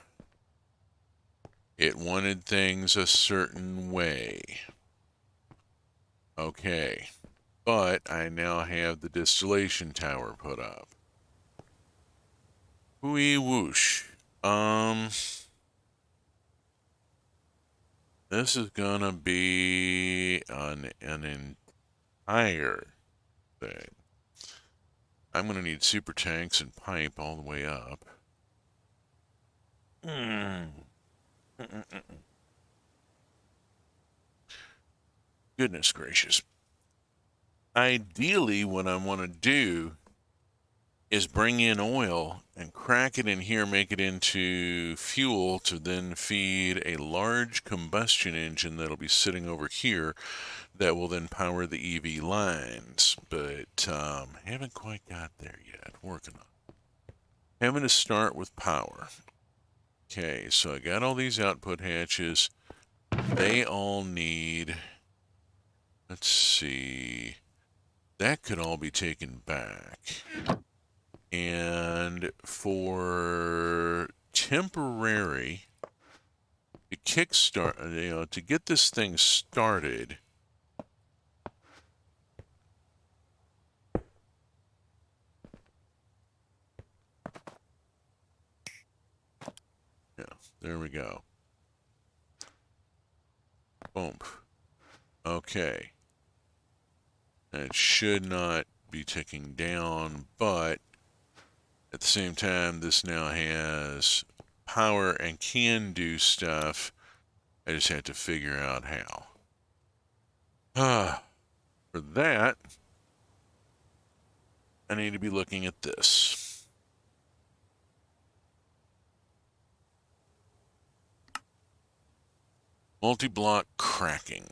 It wanted things a certain way. Okay. But I now have the distillation tower put up. Whee whoosh. This is gonna be an entire thing. I'm gonna need super tanks and pipe all the way up. Goodness gracious. Ideally, what I want to do is bring in oil and crack it in here, make it into fuel to then feed a large combustion engine that'll be sitting over here that will then power the EV lines. But haven't quite got there yet. Working on it. Having to start with power. Okay, so I got all these output hatches. They all need, let's see, that could all be taken back. And for temporary, to kickstart, to get this thing started, yeah, there we go. Boom. Okay. It should not be ticking down, but at the same time, this now has power and can do stuff. I just have to figure out how. For that, I need to be looking at this. Multi-block cracking.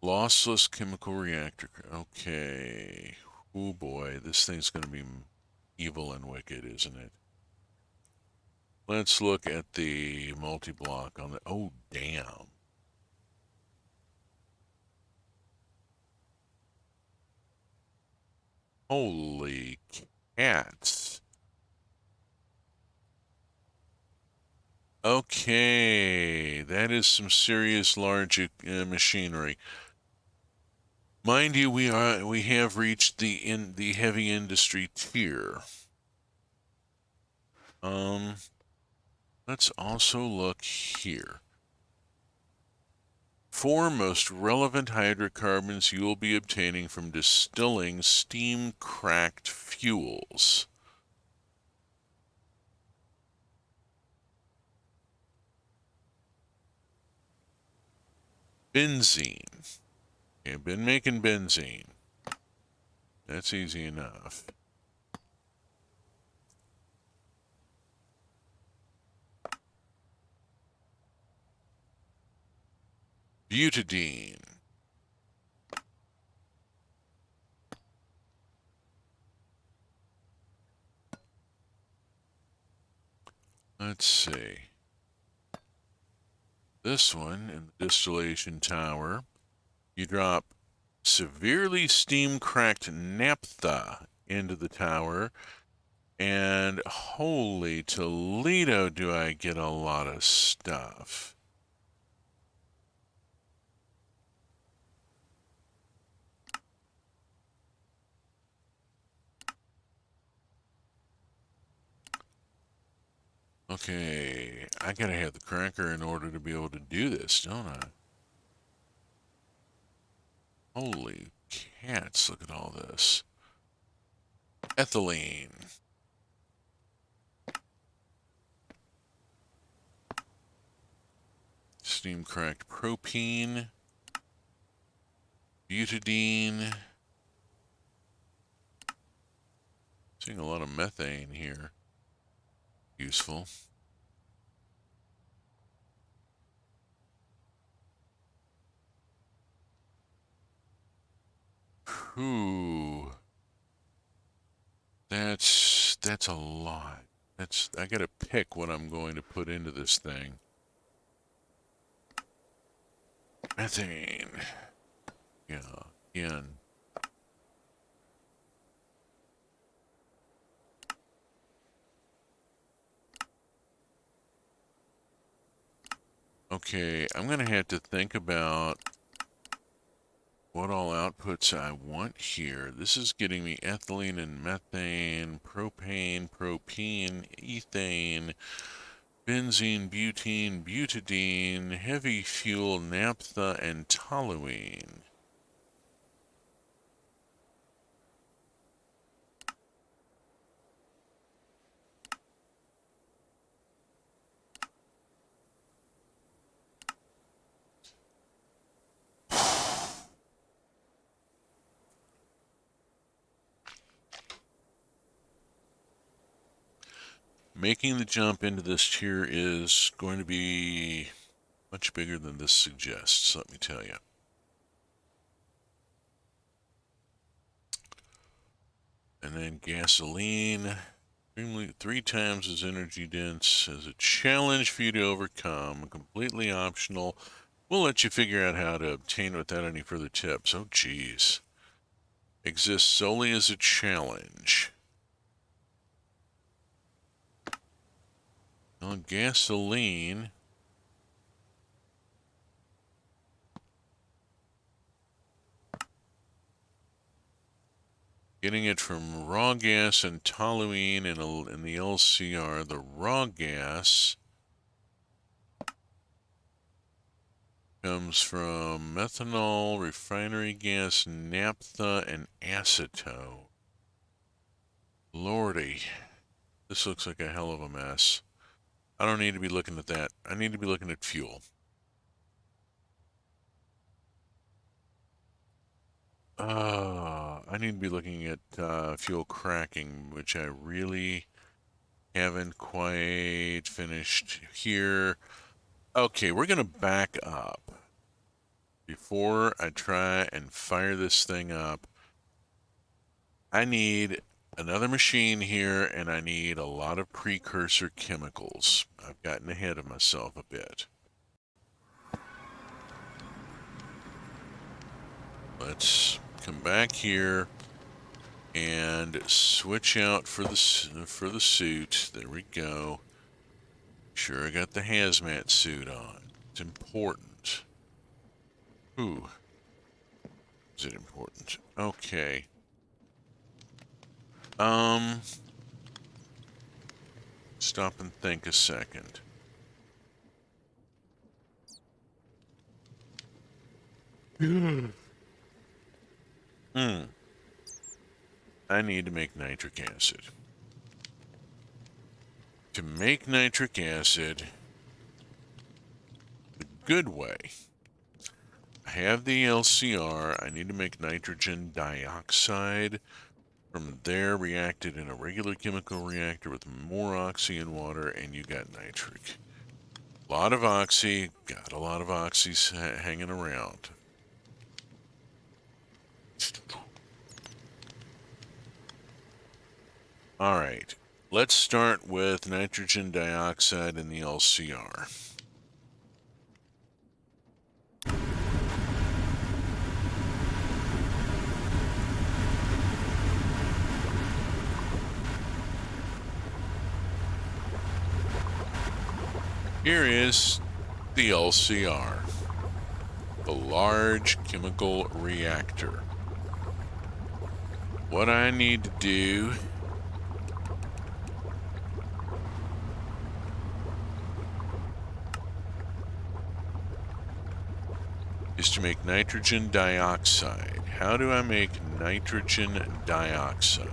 Lossless chemical reactor. Okay. Oh boy, this thing's going to be evil and wicked, isn't it? Let's look at the multi-block on the... Oh, damn. Holy cats. Okay, that is some serious large machinery. Mind you, we have reached the heavy industry tier. Let's also look here. 4 most relevant hydrocarbons you will be obtaining from distilling steam-cracked fuels. Benzene. I've been making benzene. That's easy enough. Butadiene. Let's see. This one in the distillation tower, you drop severely steam-cracked naphtha into the tower, and holy Toledo, do I get a lot of stuff. Okay, I gotta have the cracker in order to be able to do this, don't I? Holy cats, look at all this. Ethylene. Steam cracked propene. Butadiene. Seeing a lot of methane here. Useful. Ooh. That's a lot. I gotta pick what I'm going to put into this thing. Methane. Yeah, again. Okay, I'm gonna have to think about what all outputs I want here. This is getting me ethylene and methane, propane, ethane, benzene, butene, butadiene, heavy fuel, naphtha, and toluene. Making the jump into this tier is going to be much bigger than this suggests, let me tell you. And then gasoline, 3 times as energy dense, as a challenge for you to overcome, completely optional. We'll let you figure out how to obtain it without any further tips. Oh, geez. Exists solely as a challenge. On gasoline, getting it from raw gas and toluene in the LCR. The raw gas comes from methanol, refinery gas, naphtha, and acetone. Lordy, this looks like a hell of a mess. I don't need to be looking at that. I need to be looking at fuel. I need to be looking at fuel cracking, which I really haven't quite finished here. Okay, we're going to back up. Before I try and fire this thing up, I need another machine here, and I need a lot of precursor chemicals. I've gotten ahead of myself a bit. Let's come back here and switch out for the suit. There we go. Sure, I got the hazmat suit on. It's important. Ooh. Is it important? Okay. Stop and think a second. I need to make nitric acid. To make nitric acid the good way, I have the LCR. I need to make nitrogen dioxide. From there, reacted in a regular chemical reactor with more oxy and water, and you got nitric. A lot of oxy, got a lot of oxys hanging around. All right, let's start with nitrogen dioxide in the LCR. Here is the LCR, the Large Chemical Reactor. What I need to do is to make nitrogen dioxide. How do I make nitrogen dioxide?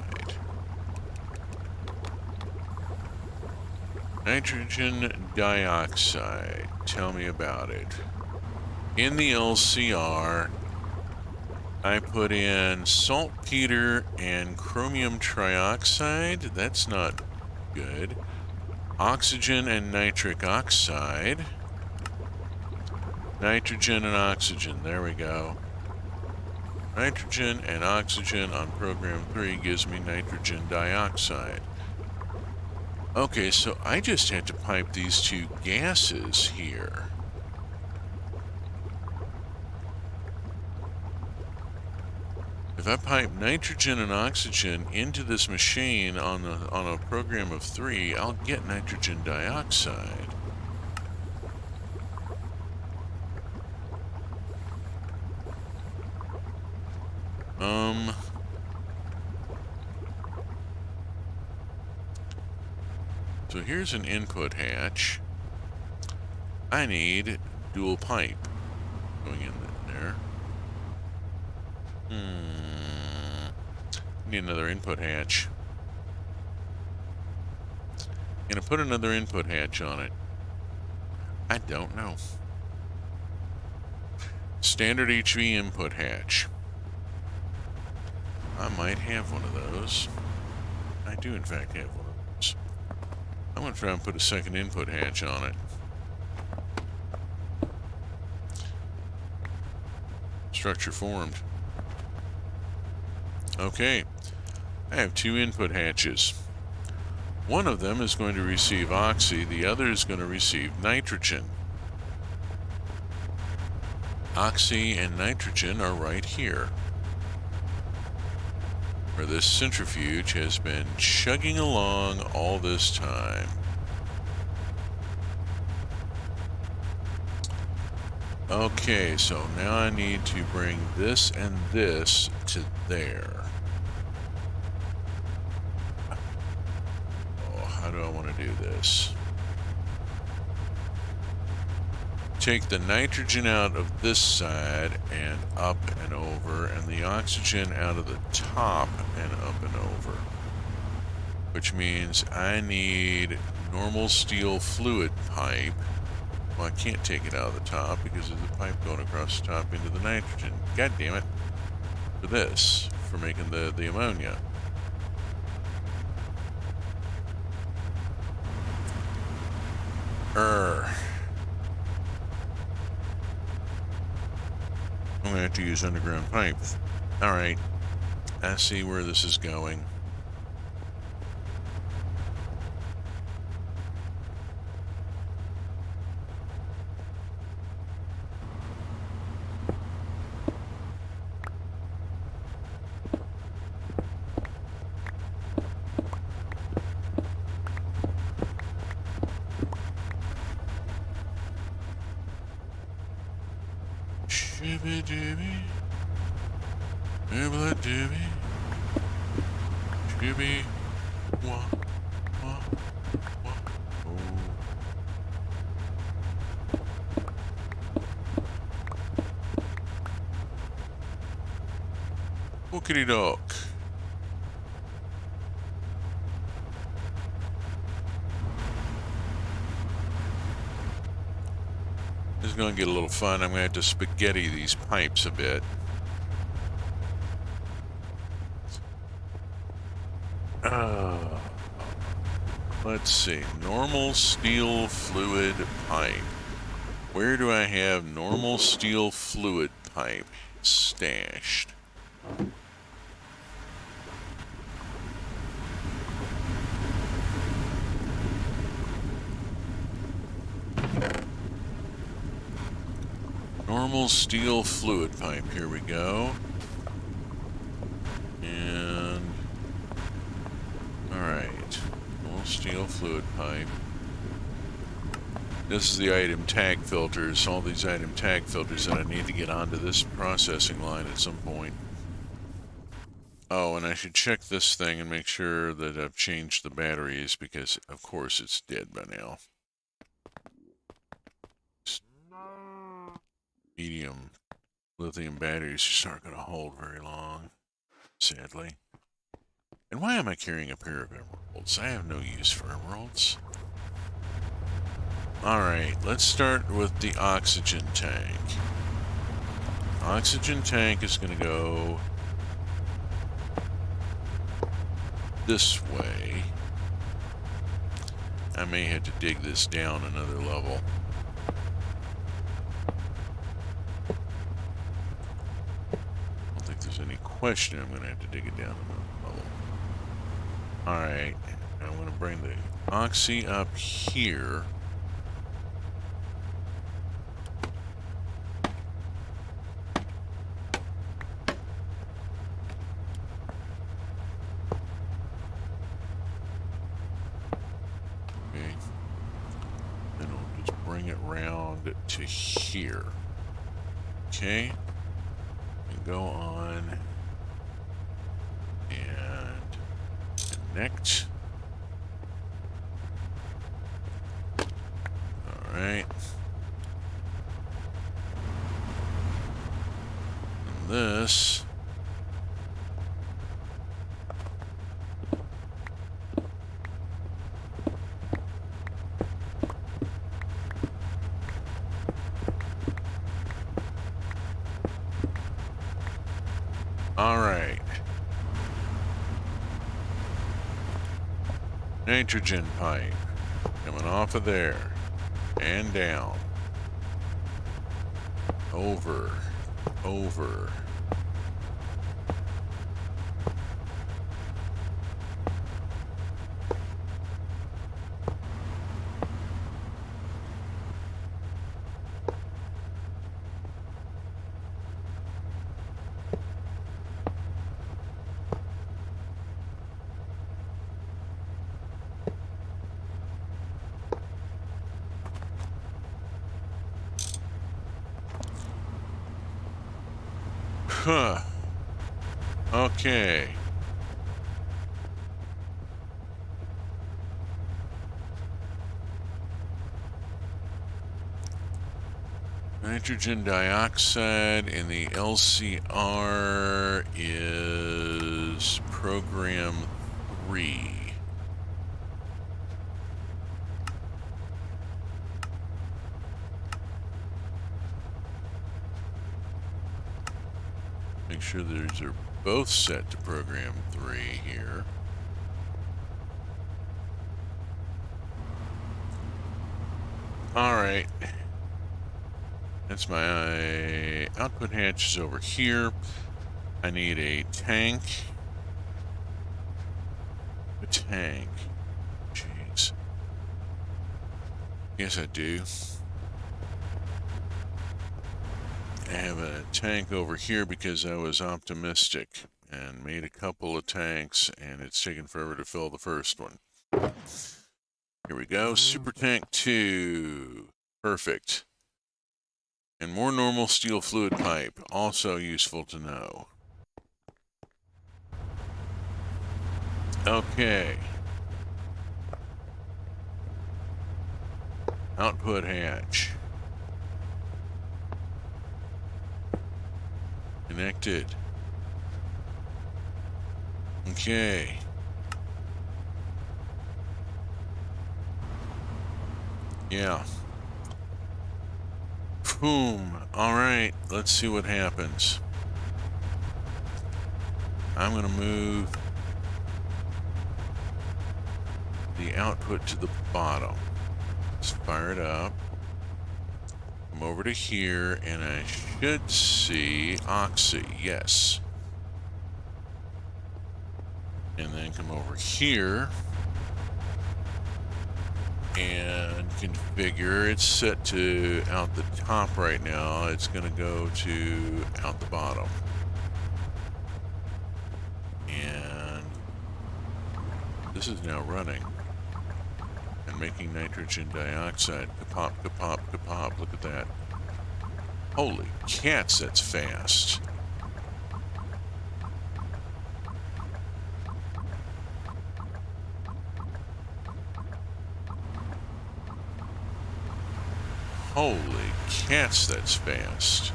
Nitrogen dioxide. Tell me about it. In the LCR, I put in saltpeter and chromium trioxide. That's not good. Oxygen and nitric oxide. Nitrogen and oxygen. There we go. Nitrogen and oxygen on program 3 gives me nitrogen dioxide. Okay, so I just had to pipe these two gases here. If I pipe nitrogen and oxygen into this machine on a program of 3, I'll get nitrogen dioxide. So here's an input hatch. I need dual pipe going in there. Need another input hatch. Gonna put another input hatch on it. I don't know. Standard HV input hatch. I might have one of those. I do in fact have one of those. I'm gonna try and put a second input hatch on it. Structure formed. Okay, I have two input hatches. One of them is going to receive oxy, the other is going to receive nitrogen. Oxy and nitrogen are right here, where this centrifuge has been chugging along all this time. Okay, so now I need to bring this and this to there. Oh, how do I want to do this? Take the nitrogen out of this side and up and over, and the oxygen out of the top and up and over. Which means I need normal steel fluid pipe. Well, I can't take it out of the top because there's a pipe going across the top into the nitrogen. God damn it. For this, for making the ammonia. I'm gonna have to use underground pipe. Alright. I see where this is going. Shibby-dibby, dibba-dibby, shibby, wah, wah, wah, oh. Wookity dock. This is going to get a little fun. I'm going to have to spaghetti these pipes a bit. Let's see. Normal steel fluid pipe. Where do I have normal steel fluid pipe stashed? Normal steel fluid pipe. Here we go. And alright. Normal steel fluid pipe. This is the item tag filters. All these item tag filters that I need to get onto this processing line at some point. Oh, and I should check this thing and make sure that I've changed the batteries because, of course, it's dead by now. Medium lithium batteries just aren't going to hold very long, sadly. And why am I carrying a pair of emeralds? I have no use for emeralds. Alright, let's start with the oxygen tank. Oxygen tank is going to go this way. I may have to dig this down another level. question, I'm going to have to dig it down a little. Alright, I'm going to bring the oxy up here. Okay. Then we'll just bring it round to here. Okay. And go on and connect. Alright. And this. Alright. Nitrogen pipe. Coming off of there. And down. Over. Over. Huh. Okay. Nitrogen dioxide in the LCR is program 3. Make sure these are both set to program 3 here. Alright. That's my output hatch is over here. I need a tank. A tank. Jeez. Yes, I do. I have a tank over here because I was optimistic and made a couple of tanks, and it's taken forever to fill the first one. Here we go. Super Tank 2. Perfect. And more normal steel fluid pipe. Also useful to know. Okay. Output hatch. Connected. Okay. Yeah. Boom. Alright, let's see what happens. I'm going to move the output to the bottom. Let's fire it up. Come over to here, and I should see Oxy. Yes. And then come over here and configure. It's set to out the top right now. It's going to go to out the bottom. And this is now running and making nitrogen dioxide. Kapop, kapop, kapop. Look at that. Holy cats, that's fast. Holy cats, that's fast.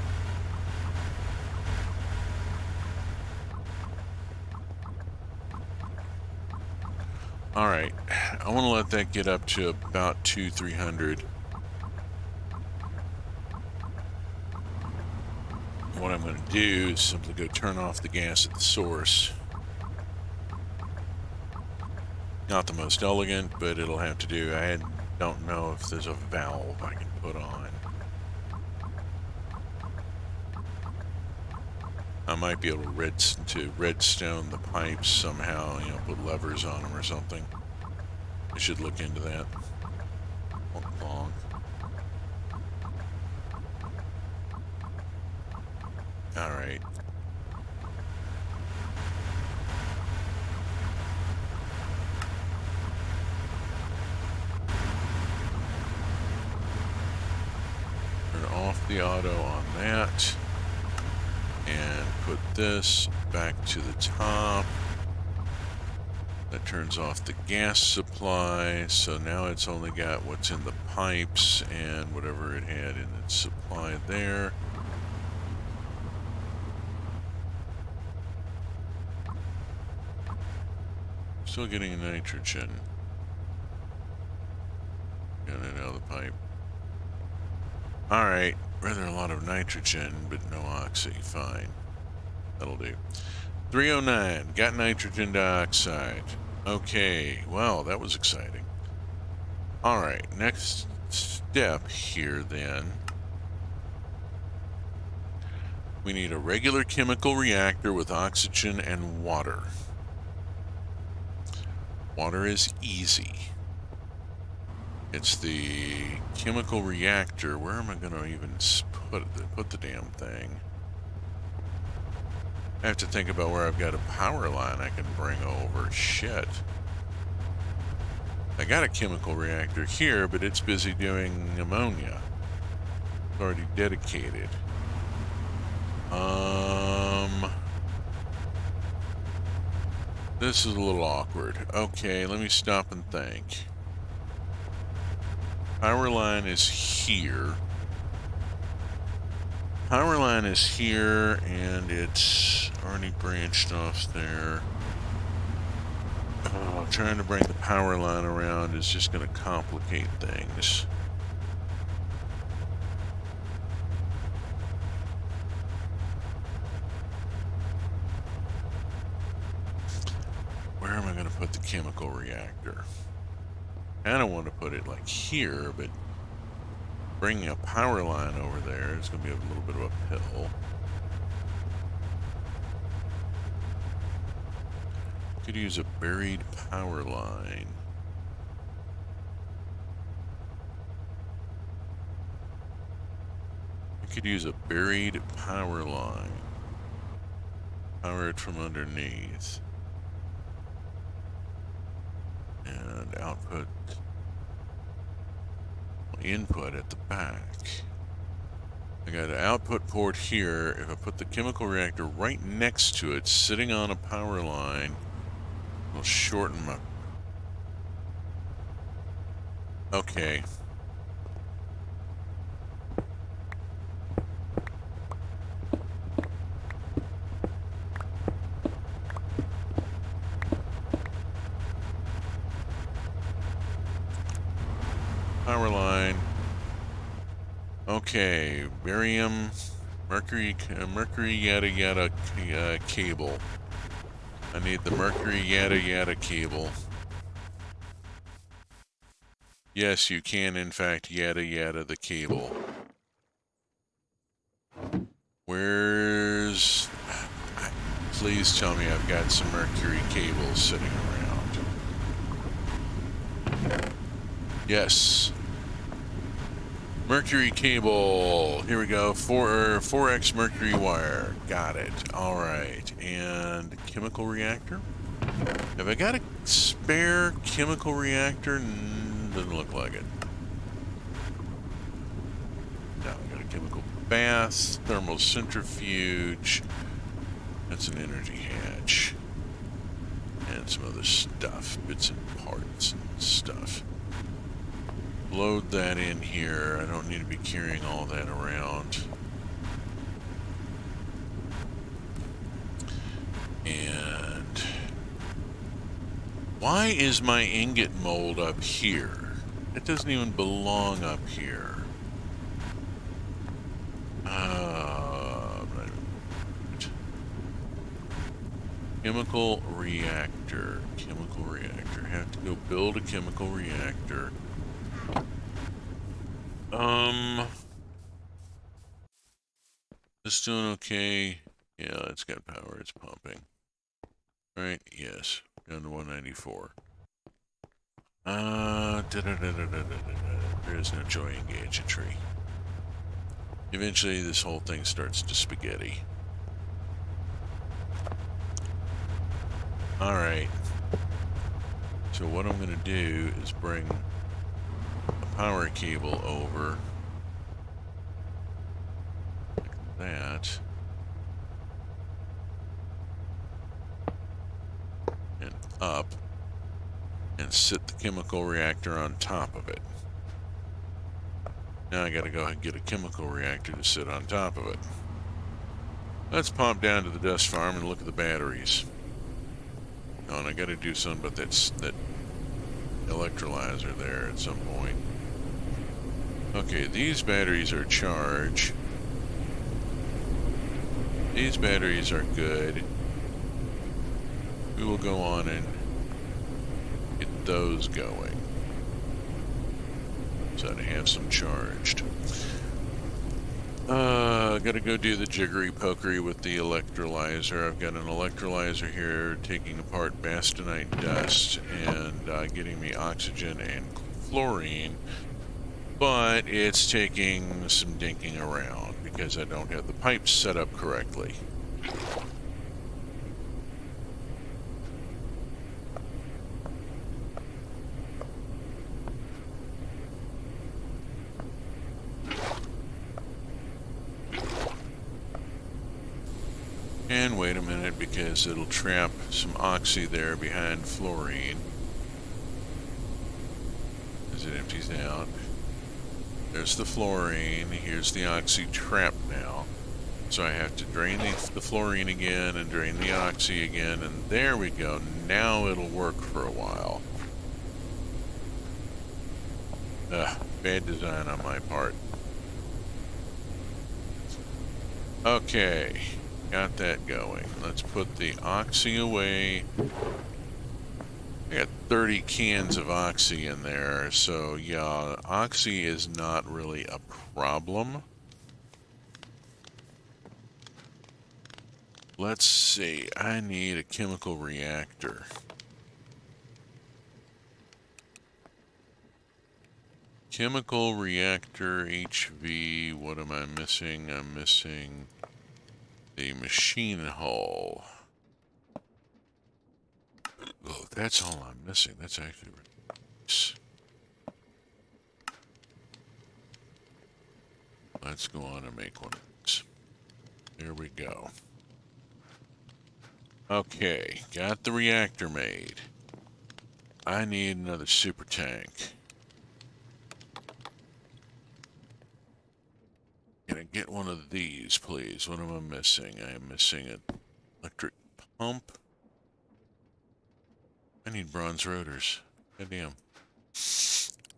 Alright, I want to let that get up to about 200-300. What I'm going to do is simply go turn off the gas at the source. Not the most elegant, but it'll have to do. I don't know if there's a valve I can put on. I might be able to redstone the pipes somehow, you know, put levers on them or something. I should look into that. Honk, honk. All right. Turn off the auto on that. And put this back to the top. That turns off the gas supply, so now it's only got what's in the pipes and whatever it had in its supply there. Still getting nitrogen. Got it out of the pipe. Alright, rather a lot of nitrogen, but no oxy. Fine. That'll do. 309, got nitrogen dioxide. Okay, well, that was exciting. Alright, next step here then. We need a regular chemical reactor with oxygen and water. Water is easy. It's the chemical reactor. Where am I going to even put the damn thing? I have to think about where I've got a power line I can bring over. Shit. I got a chemical reactor here, but it's busy doing ammonia. It's already dedicated. This is a little awkward. Okay, let me stop and think. Power line is here. Power line is here, and it's already branched off there. Oh, trying to bring the power line around is just going to complicate things. Where am I going to put the chemical reactor? I don't want to put it like here, but bringing a power line over there is going to be a little bit of uphill. Could use a buried power line. I could use a buried power line. Power it from underneath. And output, input at the back. I got an output port here. If I put the chemical reactor right next to it, sitting on a power line, it'll shorten my... Okay. Power line. Okay, barium, mercury yada yada cable. I need the mercury yada yada cable. Yes, you can in fact yada yada the cable. Where's... Please tell me I've got some mercury cables sitting around. Yes. Mercury cable. Here we go. 4x mercury wire. Got it. All right. And chemical reactor. Have I got a spare chemical reactor? Doesn't look like it. No, I got a chemical bath, thermal centrifuge. That's an energy hatch. And some other stuff. Bits and parts and stuff. Load that in here. I don't need to be carrying all that around. And why is my ingot mold up here? It doesn't even belong up here. Chemical reactor. Chemical reactor. Have to go build a chemical reactor. Just doing okay. Yeah, it's got power. It's pumping. Right? Yes. Down to 194. There is no joy in gadgetry. Eventually, this whole thing starts to spaghetti. Alright. So what I'm going to do is bring a power cable over like that. And up. And sit the chemical reactor on top of it. Now I gotta go ahead and get a chemical reactor to sit on top of it. Let's pop down to the dust farm and look at the batteries. Oh, and I gotta do something about that electrolyzer there at some point. Okay, these batteries are charged. These batteries are good. We will go on and get those going. So to have some charged. Gotta go do the jiggery pokery with the electrolyzer. I've got an electrolyzer here taking apart bastanite dust and getting me oxygen and fluorine, but it's taking some dinking around because I don't have the pipes set up correctly. And wait a minute, because it'll trap some oxy there behind fluorine as it empties out. There's the fluorine, here's the oxy trap now. So I have to drain the fluorine again and drain the oxy again, and there we go. Now it'll work for a while. Bad design on my part. Okay. Got that going. Let's put the oxy away. I got 30 cans of oxy in there, so yeah, oxy is not really a problem. Let's see, I need a chemical reactor. Chemical reactor HV, what am I missing? I'm missing the machine hull. Oh, that's all I'm missing. That's actually nice. Let's go on and make one of these. There we go. Okay, got the reactor made. I need another super tank. Can I get one of these, please? What am I missing? I am missing an electric pump. I need bronze rotors. Goddamn.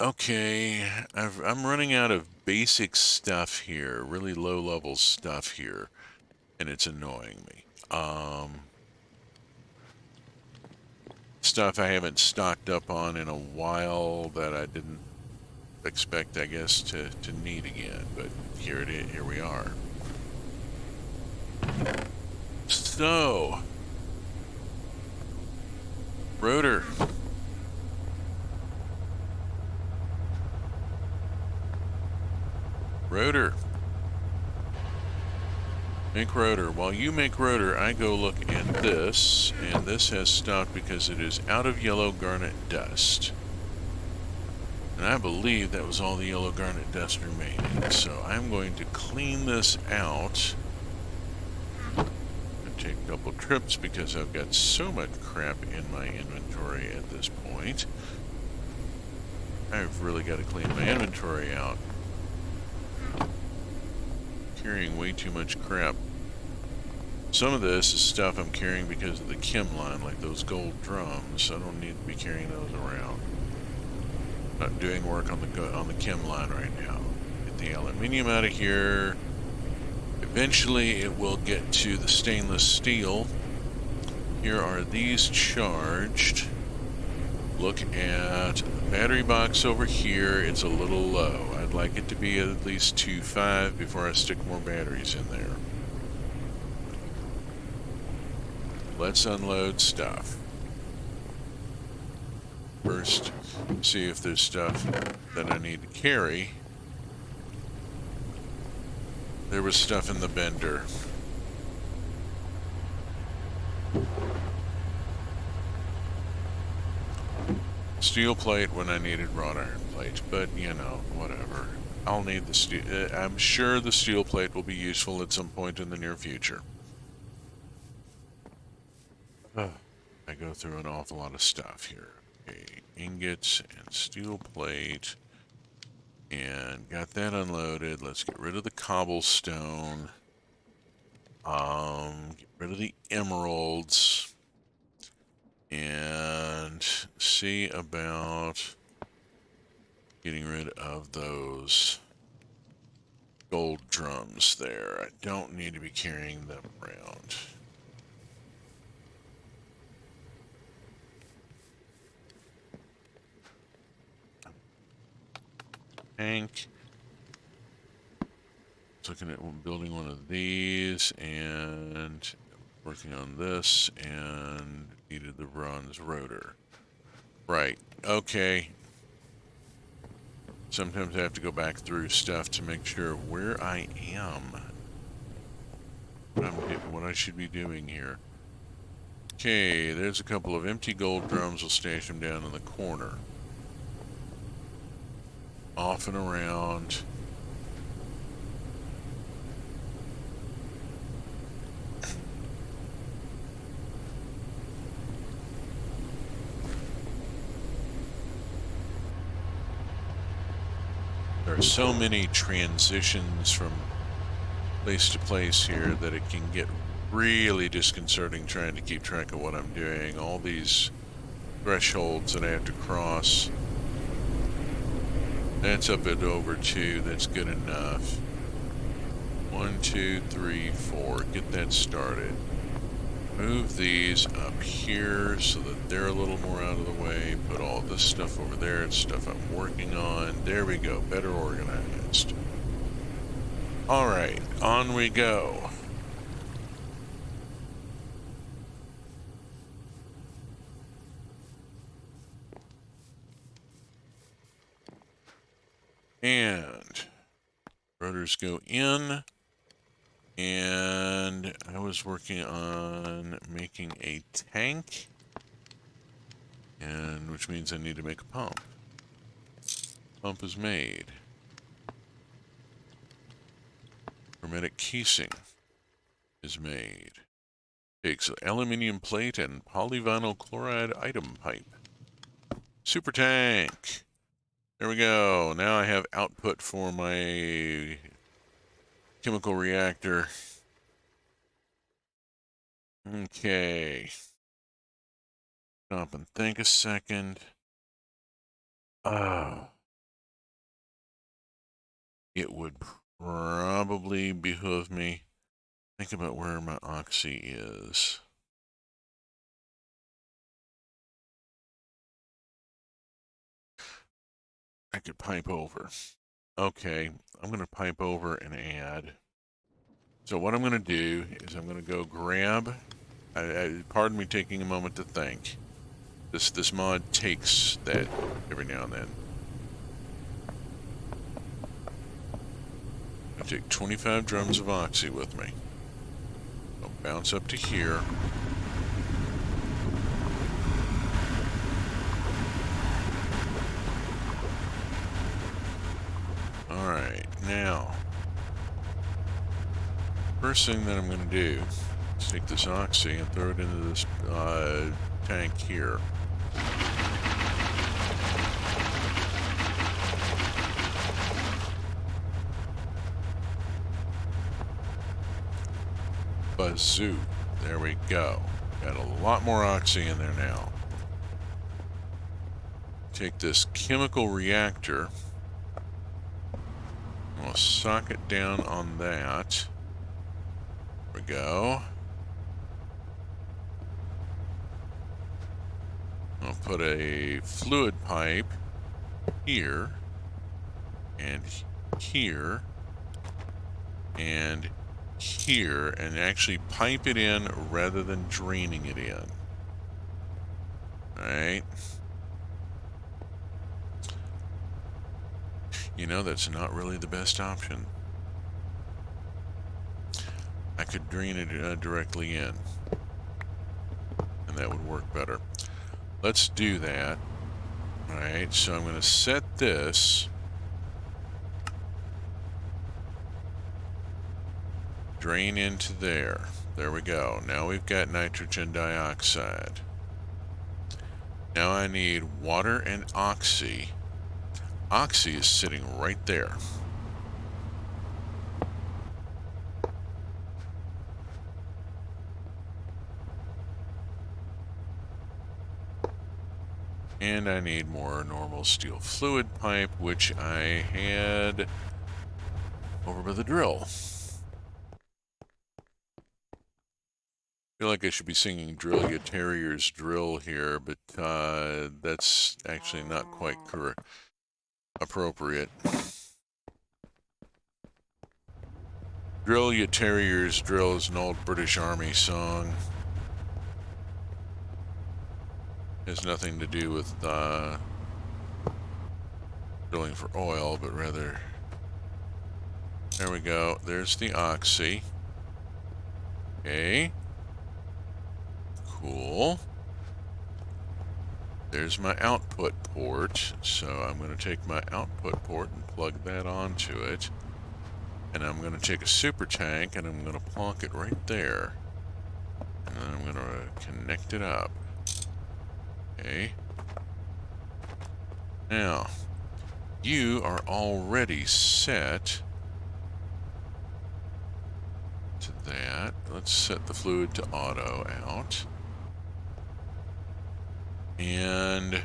Okay, I'm running out of basic stuff here, really low-level stuff here, and it's annoying me. Stuff I haven't stocked up on in a while that I didn't expect, I guess, to need again, but here it is. Here we are. So, rotor. Rotor. Make rotor. While you make rotor, I go look at this, and this has stopped because it is out of yellow garnet dust. And I believe that was all the yellow garnet dust remaining. So I'm going to clean this out. Take a couple trips because I've got so much crap in my inventory at this point. I've really got to clean my inventory out. Carrying way too much crap. Some of this is stuff I'm carrying because of the chem line, like those gold drums. I don't need to be carrying those around. Not doing work on the chem line right now. Get the aluminium out of here. Eventually it will get to the stainless steel. Here are these charged. Look at the battery box over here. It's a little low. I'd like it to be at least 2.5 before I stick more batteries in there. let's unload stuff. First, see if there's stuff that I need to carry. There was stuff in the bender. Steel plate when I needed wrought iron plate, but you know, whatever. I'll need the steel. I'm sure the steel plate will be useful at some point in the near future. I go through an awful lot of stuff here. Okay, ingots and steel plate. And got that unloaded. Let's get rid of the cobblestone. Get rid of the emeralds. And see about getting rid of those gold drums there. I don't need to be carrying them around. Tank. Looking at building one of these and working on this and needed the bronze rotor. Right. Okay. Sometimes I have to go back through stuff to make sure where I am. What I should be doing here. Okay, there's a couple of empty gold drums. We'll stash them down in the corner. Off and around. There are so many transitions from place to place here that it can get really disconcerting trying to keep track of what I'm doing. All these thresholds that I have to cross. That's up at over 2. That's good enough. 1, 2, 3, 4. Get that started. Move these up here so that they're a little more out of the way. Put all this stuff over there. It's stuff I'm working on. There we go. Better organized. Alright, on we go. And rotors go in. And I was working on making a tank. And which means I need to make a pump. Pump is made. Hermetic casing is made. Takes aluminium plate and polyvinyl chloride item pipe. Super tank. There we go. Now I have output for my chemical reactor. Okay. Stop and think a second. It would probably behoove me. Think about where my oxy is. I could pipe over. Okay, I'm going to pipe over and add. So what I'm going to do is I'm going to go grab, pardon me taking a moment to think. This mod takes that every now and then. I take 25 drums of oxy with me. I'll bounce up to here. Alright, now, first thing that I'm going to do is take this oxy and throw it into this tank here. Bazoo. There we go. Got a lot more oxy in there now. Take this chemical reactor. We'll sock it down on that. There we go. I'll put a fluid pipe here, and here, and here and actually pipe it in rather than draining it in. Alright. You know, that's not really the best option. I could drain it directly in, and that would work better. Let's do that. Alright, so I'm going to set this. Drain into there. There we go. Now we've got nitrogen dioxide. Now I need water and oxy. Oxy is sitting right there. And I need more normal steel fluid pipe, which I had over by the drill. I feel like I should be singing Drill Ya Terriers Drill here, but that's actually not quite appropriate. Drill Ya Terriers Drill is an old British Army song. Has nothing to do with drilling for oil, but rather... There we go. There's the oxy. Okay. Cool. There's my output port. So I'm going to take my output port and plug that onto it. And I'm going to take a super tank and I'm going to plonk it right there. And then I'm going to connect it up. Okay. Now, you are already set to that. Let's set the fluid to auto out. And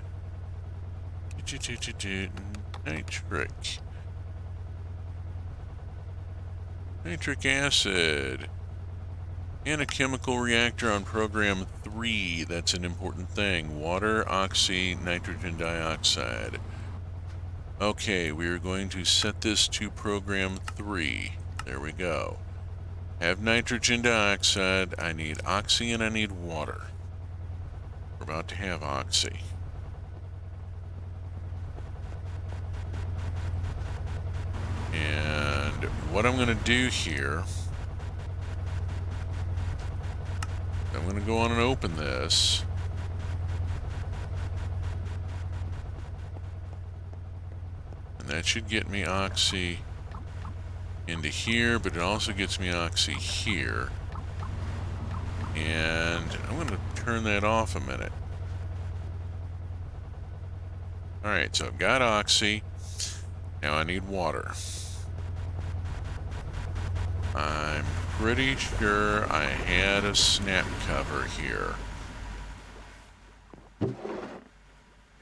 nitric acid. And a chemical reactor on program 3. That's an important thing. Water, oxy, nitrogen dioxide. Okay, we are going to set this to program 3. There we go. Have nitrogen dioxide. I need oxy and I need water. We're about to have oxy. And what I'm going to do here, I'm going to go on and open this. And that should get me oxy into here, but it also gets me oxy here. And I'm going to turn that off a minute. Alright, so I've got oxy. Now I need water. I'm pretty sure I had a snap cover here.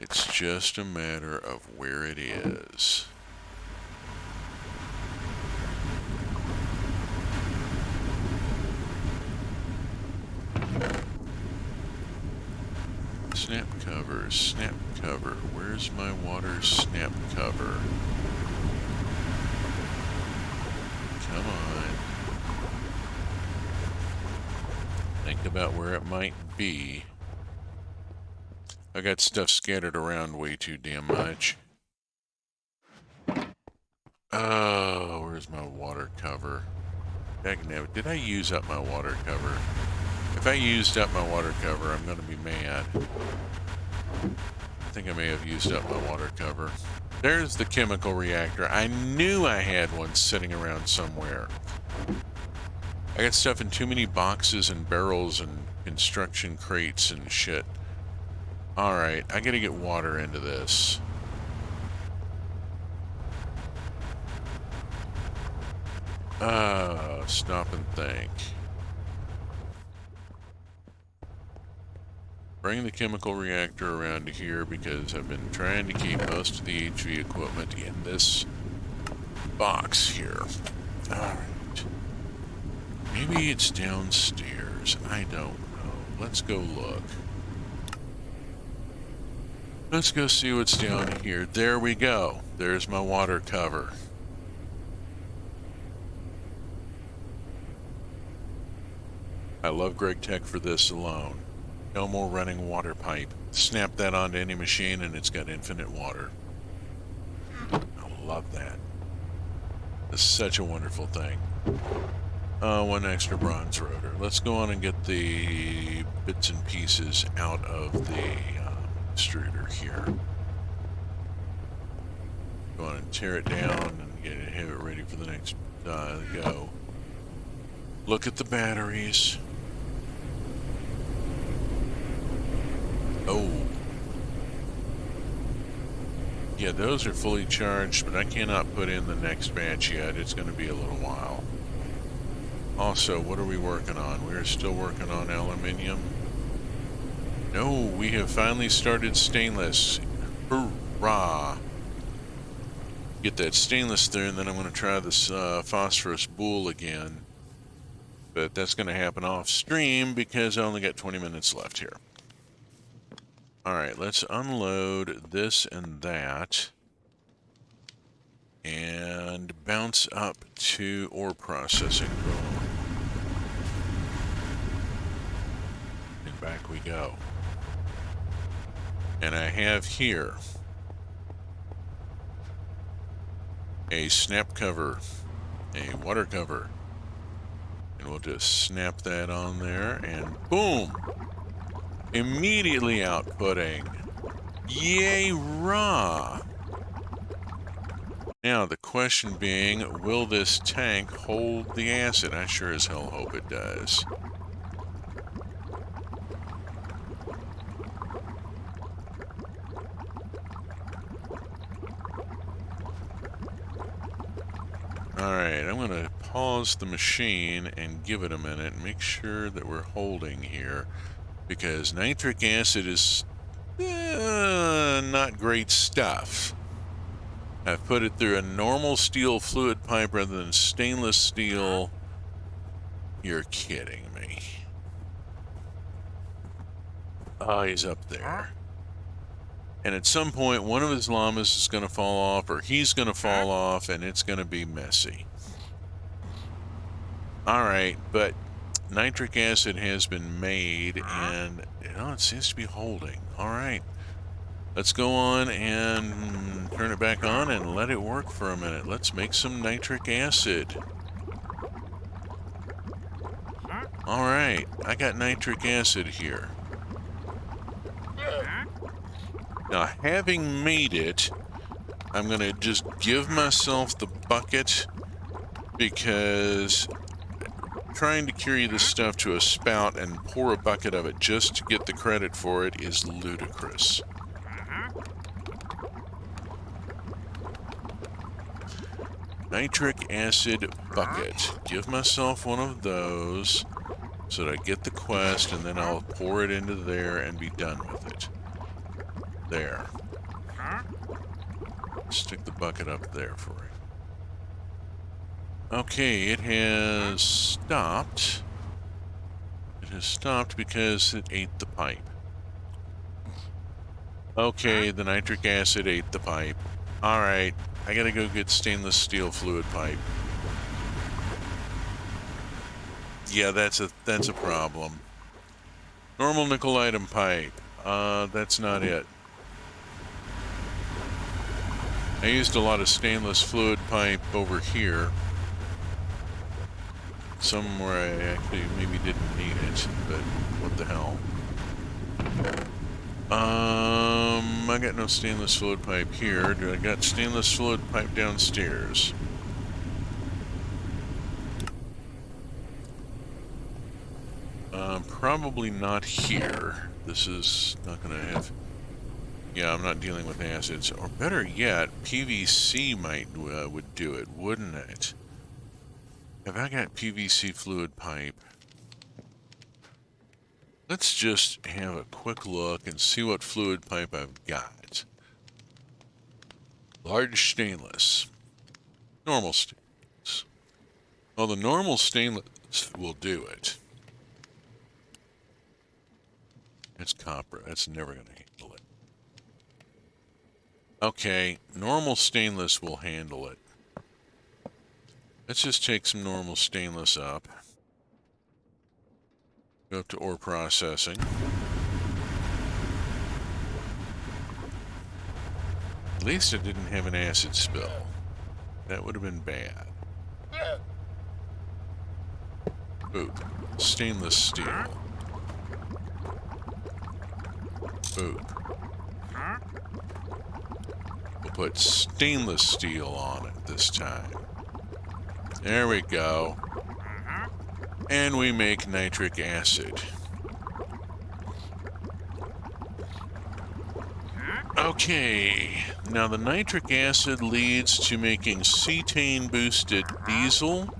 It's just a matter of where it is. Snap cover, snap cover. Where's my water snap cover? Come on. Think about where it might be. I got stuff scattered around way too damn much. Oh, where's my water cover? Did I use up my water cover? If I used up my water cover, I'm going to be mad. I think I may have used up my water cover. There's the chemical reactor. I knew I had one sitting around somewhere. I got stuff in too many boxes and barrels and construction crates and shit. Alright, I gotta get water into this. Stop and think. Bring the chemical reactor around to here because I've been trying to keep most of the HV equipment in this box here. Alright. Maybe it's downstairs. I don't know. Let's go look. Let's go see what's down here. There we go. There's my water cover. I love Greg Tech for this alone. No more running water pipe. Snap that onto any machine and it's got infinite water. I love that. It's such a wonderful thing. One extra bronze rotor. Let's go on and get the bits and pieces out of the extruder here. Go on and tear it down and have it ready for the next go. Look at the batteries. Oh. Yeah, those are fully charged, but I cannot put in the next batch yet. It's going to be a little while. Also, what are we working on? We're still working on aluminium. No, we have finally started stainless. Hurrah! Get that stainless through, and then I'm going to try this phosphorus boule again. But that's going to happen off stream because I only got 20 minutes left here. Alright, let's unload this and that. And bounce up to ore processing. And back we go. And I have here a snap cover, a water cover. And we'll just snap that on there and boom! Immediately outputting. Yay, rah! Now, the question being, will this tank hold the acid? I sure as hell hope it does. Alright, I'm going to pause the machine and give it a minute and make sure that we're holding here, because nitric acid is not great stuff. I've put it through a normal steel fluid pipe rather than stainless steel. You're kidding me. Oh, he's up there. And at some point, one of his llamas is going to fall off, or he's going to fall off, and it's going to be messy. Alright, but nitric acid has been made, and it seems to be holding. Alright. Let's go on and turn it back on and let it work for a minute. Let's make some nitric acid. Alright, I got nitric acid here. Now, having made it, I'm going to just give myself the bucket, because trying to carry this stuff to a spout and pour a bucket of it just to get the credit for it is ludicrous. Nitric acid bucket. Give myself one of those so that I get the quest, and then I'll pour it into there and be done with it. There. Stick the bucket up there for it. Okay, it has stopped. It has stopped because it ate the pipe. Okay, the nitric acid ate the pipe. Alright, I gotta go get stainless steel fluid pipe. Yeah, that's a problem. Normal nickel item pipe. That's not it. I used a lot of stainless fluid pipe over here. Somewhere I actually maybe didn't need it, but what the hell. I got no stainless fluid pipe here. I got stainless fluid pipe downstairs. Probably not here. This is not gonna have... Yeah, I'm not dealing with acids. Or better yet, PVC would do it, wouldn't it? Have I got PVC fluid pipe? Let's just have a quick look and see what fluid pipe I've got. Large stainless. Normal stainless. Well, the normal stainless will do it. It's copper. That's never going to handle it. Okay, normal stainless will handle it. Let's just take some normal stainless up. Go up to ore processing. At least it didn't have an acid spill. That would have been bad. Ooh, stainless steel. Ooh. We'll put stainless steel on it this time. There we go. And we make nitric acid. Okay, now the nitric acid leads to making cetane-boosted diesel.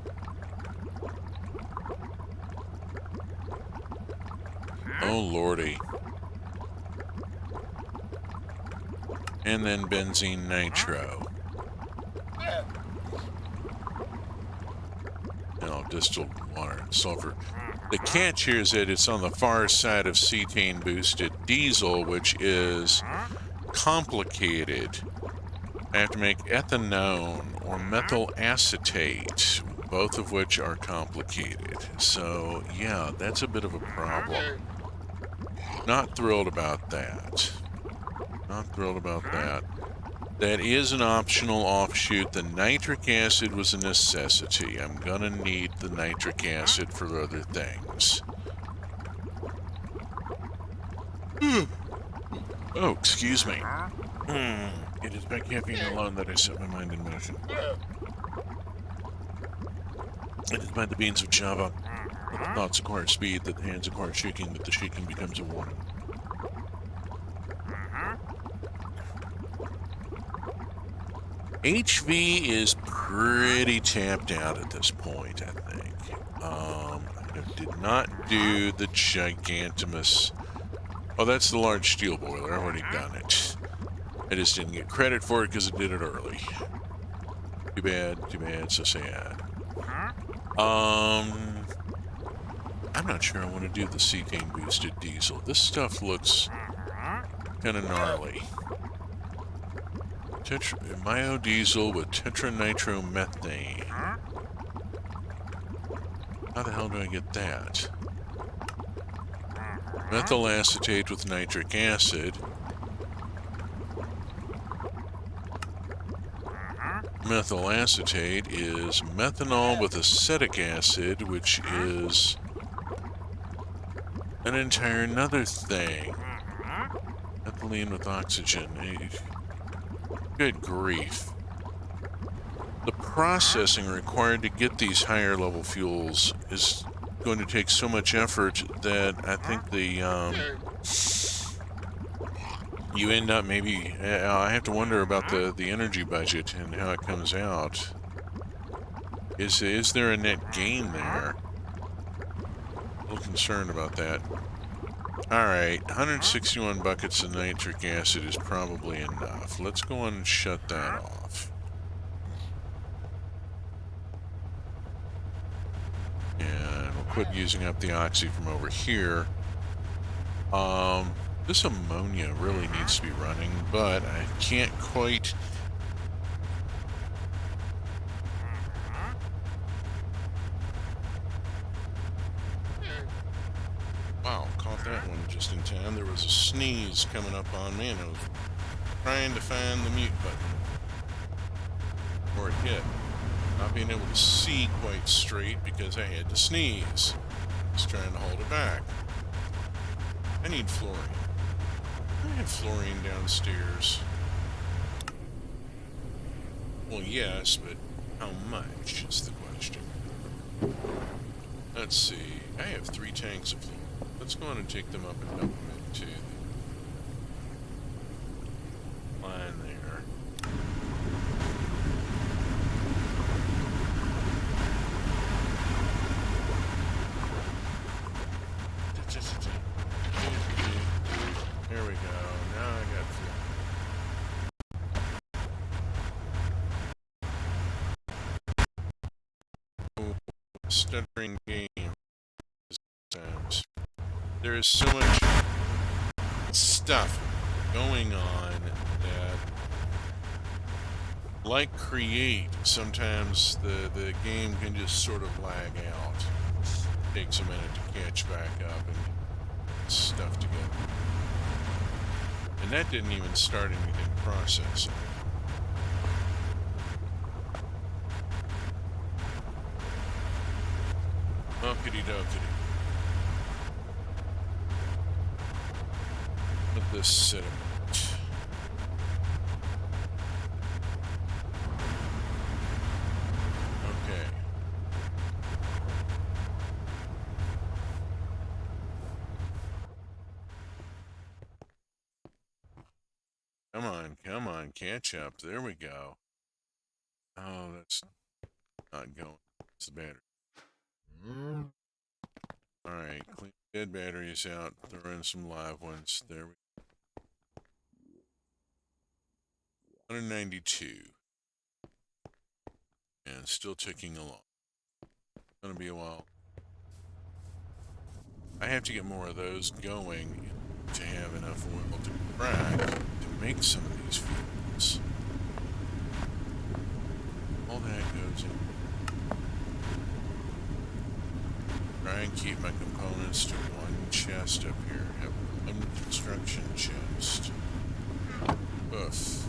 Oh lordy. And then benzene nitro. No, distilled water and sulfur. The catch here is that it's on the far side of cetane-boosted diesel, which is complicated. I have to make ethanone or methyl acetate, both of which are complicated. So, yeah, that's a bit of a problem. Not thrilled about that. Not thrilled about that. That is an optional offshoot. The nitric acid was a necessity. I'm gonna need the nitric acid for other things. Oh, excuse me. It is by caffeine alone that I set my mind in motion. It is by the beans of Java that the thoughts acquire speed, that the hands acquire shaking, that the shaking becomes a warning. HV is pretty tapped out at this point, I think. I did not do the gigantimous... Oh, that's the large steel boiler. I've already done it. I just didn't get credit for it because I did it early. Too bad, so sad. I'm not sure I want to do the cetane-boosted diesel. This stuff looks kind of gnarly. Biodiesel with tetranitromethane. How the hell do I get that? Methyl acetate with nitric acid. Methyl acetate is methanol with acetic acid, which is an entire another thing. Ethylene with oxygen. Good grief. The processing required to get these higher level fuels is going to take so much effort that I think you end up maybe... I have to wonder about the energy budget and how it comes out. Is there a net gain there? A little concerned about that. Alright, 161 buckets of nitric acid is probably enough. Let's go on and shut that off. And we'll quit using up the oxy from over here. This ammonia really needs to be running, but I can't quite... Wow, caught that one just in time. There was a sneeze coming up on me, and I was trying to find the mute button. Or it hit. Not being able to see quite straight because I had to sneeze. Just trying to hold it back. I need fluorine. I have fluorine downstairs. Well, yes, but how much is the question. Let's see. I have 3 tanks of fluorine. Let's go on and take them up and dump them into the line there. There we go. Now I got fluorine. Stuttering game. Times. There is so much stuff going on that, like Create, sometimes the game can just sort of lag out. takes a minute to catch back up and get stuff together. And that didn't even start anything processing. Okie dokie. Let this sit a minute. Okay. Come on, catch up. There we go. Oh, that's not going. It's the battery. Alright, clean dead batteries out. Throw in some live ones. There we go. 192. And still ticking along. Gonna be a while. I have to get more of those going to have enough oil to crack to make some of these fuels. All that goes in. Try and keep my components to one chest up here. Have one construction chest. Oof.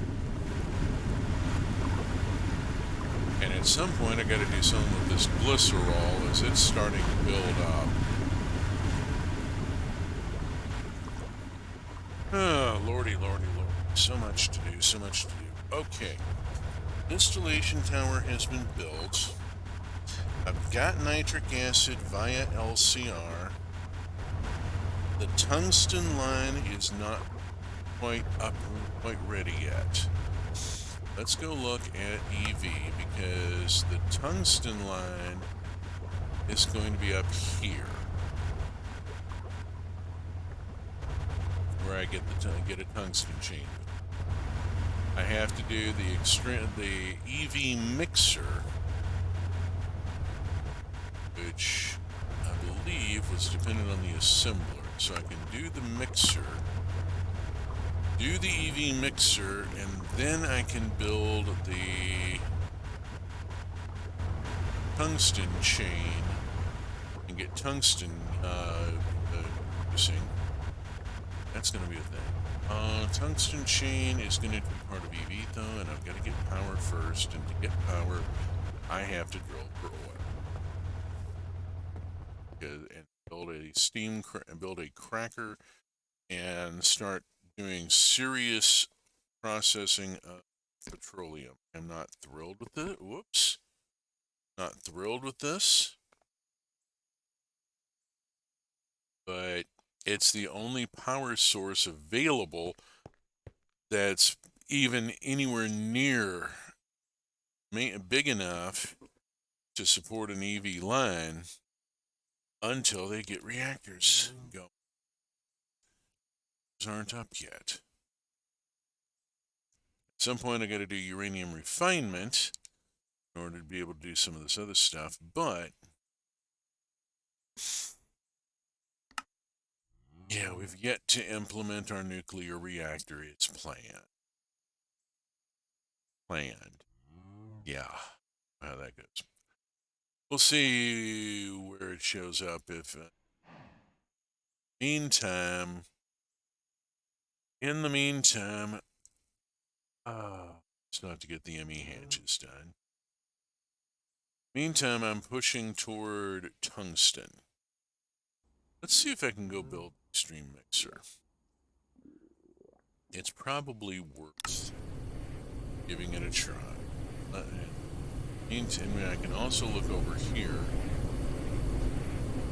And at some point I gotta do something with this glycerol as it's starting to build up. Oh, lordy, lordy, lordy. So much to do, so much to do. Okay. Installation tower has been built. I've got nitric acid via LCR. The tungsten line is not quite ready yet. Let's go look at EV because the tungsten line is going to be up here, where I get a tungsten chain. I have to do the EV mixer, which I believe was dependent on the assembler. So I can do the mixer, do the EV mixer, and then I can build the tungsten chain and get tungsten producing. That's going to be a thing. Tungsten chain is going to be part of EV though, and I've got to get power first, and to get power, I have to drill for oil. And build a cracker, and start doing serious processing of petroleum. I'm not thrilled with it. Whoops. Not thrilled with this. But it's the only power source available that's even anywhere near big enough to support an EV line until they get reactors going. Those aren't up yet. At some point I got to do uranium refinement in order to be able to do some of this other stuff, but yeah, we've yet to implement our nuclear reactor. It's planned. Yeah, how that goes. We'll see where it shows up if in the meantime, still have to get the ME hatches done. Meantime, I'm pushing toward tungsten. Let's see if I can go build a stream mixer. It's probably worth giving it a try. Meantime, I can also look over here.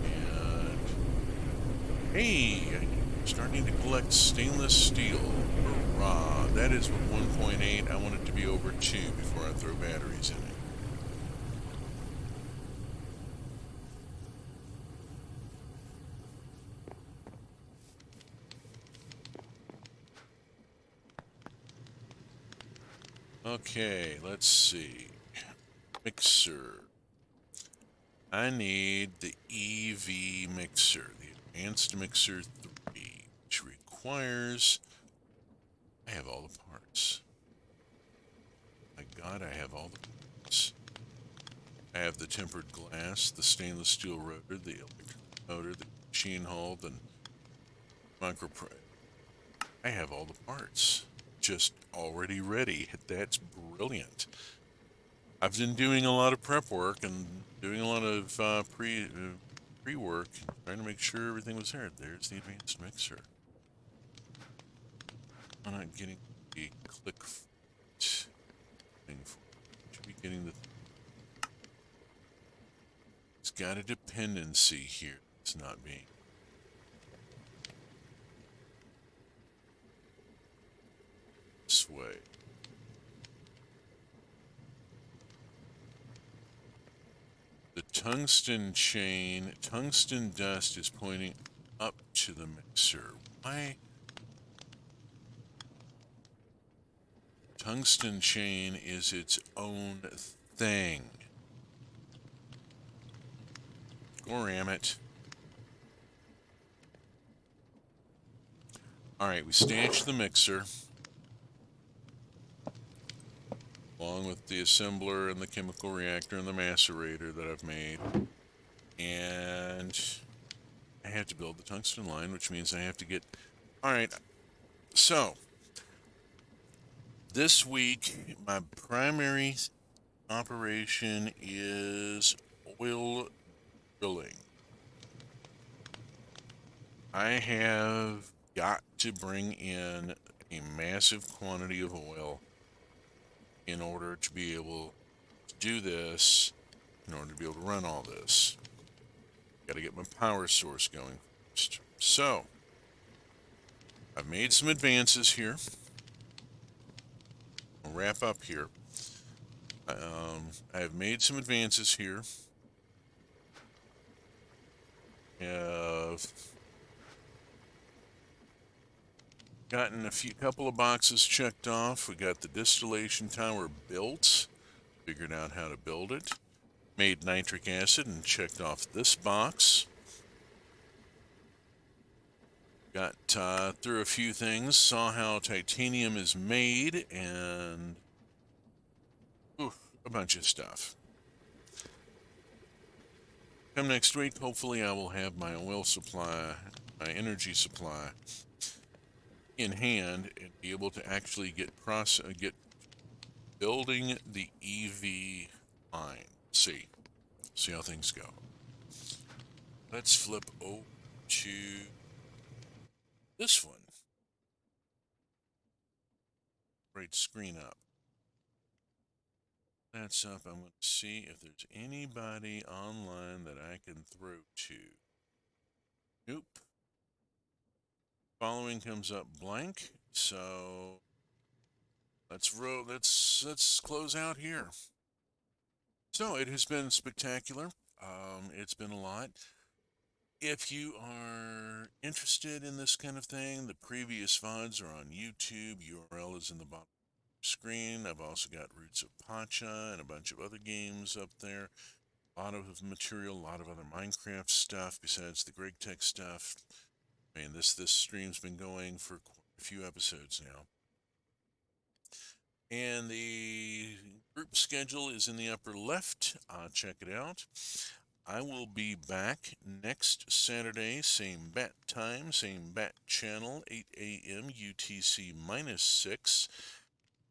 And hey, I'm starting to collect stainless steel. Hurrah! That is with 1.8. I want it to be over 2 before I throw batteries in it. Okay, let's see. Mixer. I need the EV mixer, the Advanced Mixer 3, which requires... I have all the parts. My God, I have all the parts. I have the tempered glass, the stainless steel rotor, the electric motor, the machine hull, the micro. I have all the parts just already ready. That's brilliant. I've been doing a lot of prep work and doing a lot of pre work, trying to make sure everything was there. There's the advanced mixer. I'm not getting the click thing for it. Should be getting the. It's got a dependency here. It's not being. This way. The tungsten chain, tungsten dust is pointing up to the mixer. Why? Tungsten chain is its own thing. Or ram it. Alright, we stashed the mixer along with the assembler and the chemical reactor and the macerator that I've made. And I have to build the tungsten line, which means I have to get. Alright, so this week my primary operation is oil drilling. I have got to bring in a massive quantity of oil in order to be able to do this, in order to be able to run all this. Got to get my power source going first. So, I've made some advances here. I'll wrap up here. I've made some advances here. Have gotten a couple of boxes checked off. We got the distillation tower built. Figured out how to build it. Made nitric acid and checked off this box. Got through a few things, saw how titanium is made, and a bunch of stuff. Come next week, hopefully I will have my oil supply, my energy supply in hand and be able to actually get building the EV line. See how things go. Let's flip over to this one. Right screen up. That's up. I'm going to see if there's anybody online that I can throw to. Nope. Following comes up blank. So let's close out here. So it has been spectacular. It's been a lot. If you are interested in this kind of thing, the previous VODs are on YouTube. URL is in the bottom of the screen. I've also got Roots of Pacha and a bunch of other games up there. A lot of material, a lot of other Minecraft stuff besides the Greg Tech stuff. I mean, this stream's been going for quite a few episodes now. And the group schedule is in the upper left. Check it out. I will be back next Saturday, same bat time, same bat channel, 8 a.m. UTC -6,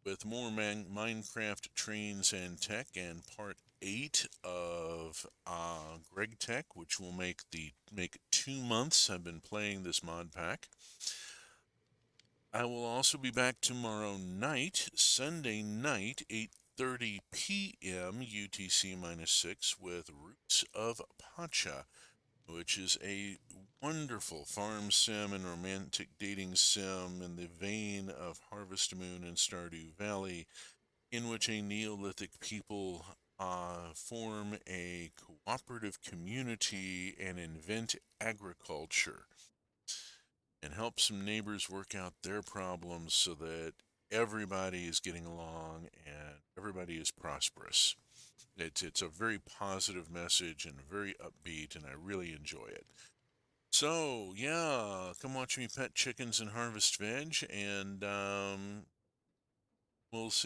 with more Minecraft trains and tech and part 8 of Greg Tech, which will make 2 months I've been playing this mod pack. I will also be back tomorrow night, Sunday night, 8:30 p.m. UTC -6 with Roots of Pacha, which is a wonderful farm sim and romantic dating sim in the vein of Harvest Moon and Stardew Valley, in which a Neolithic people form a cooperative community and invent agriculture and help some neighbors work out their problems so that everybody is getting along and everybody is prosperous. It's a very positive message and very upbeat, and I really enjoy it. So, yeah, come watch me pet chickens and harvest veg, and we'll see.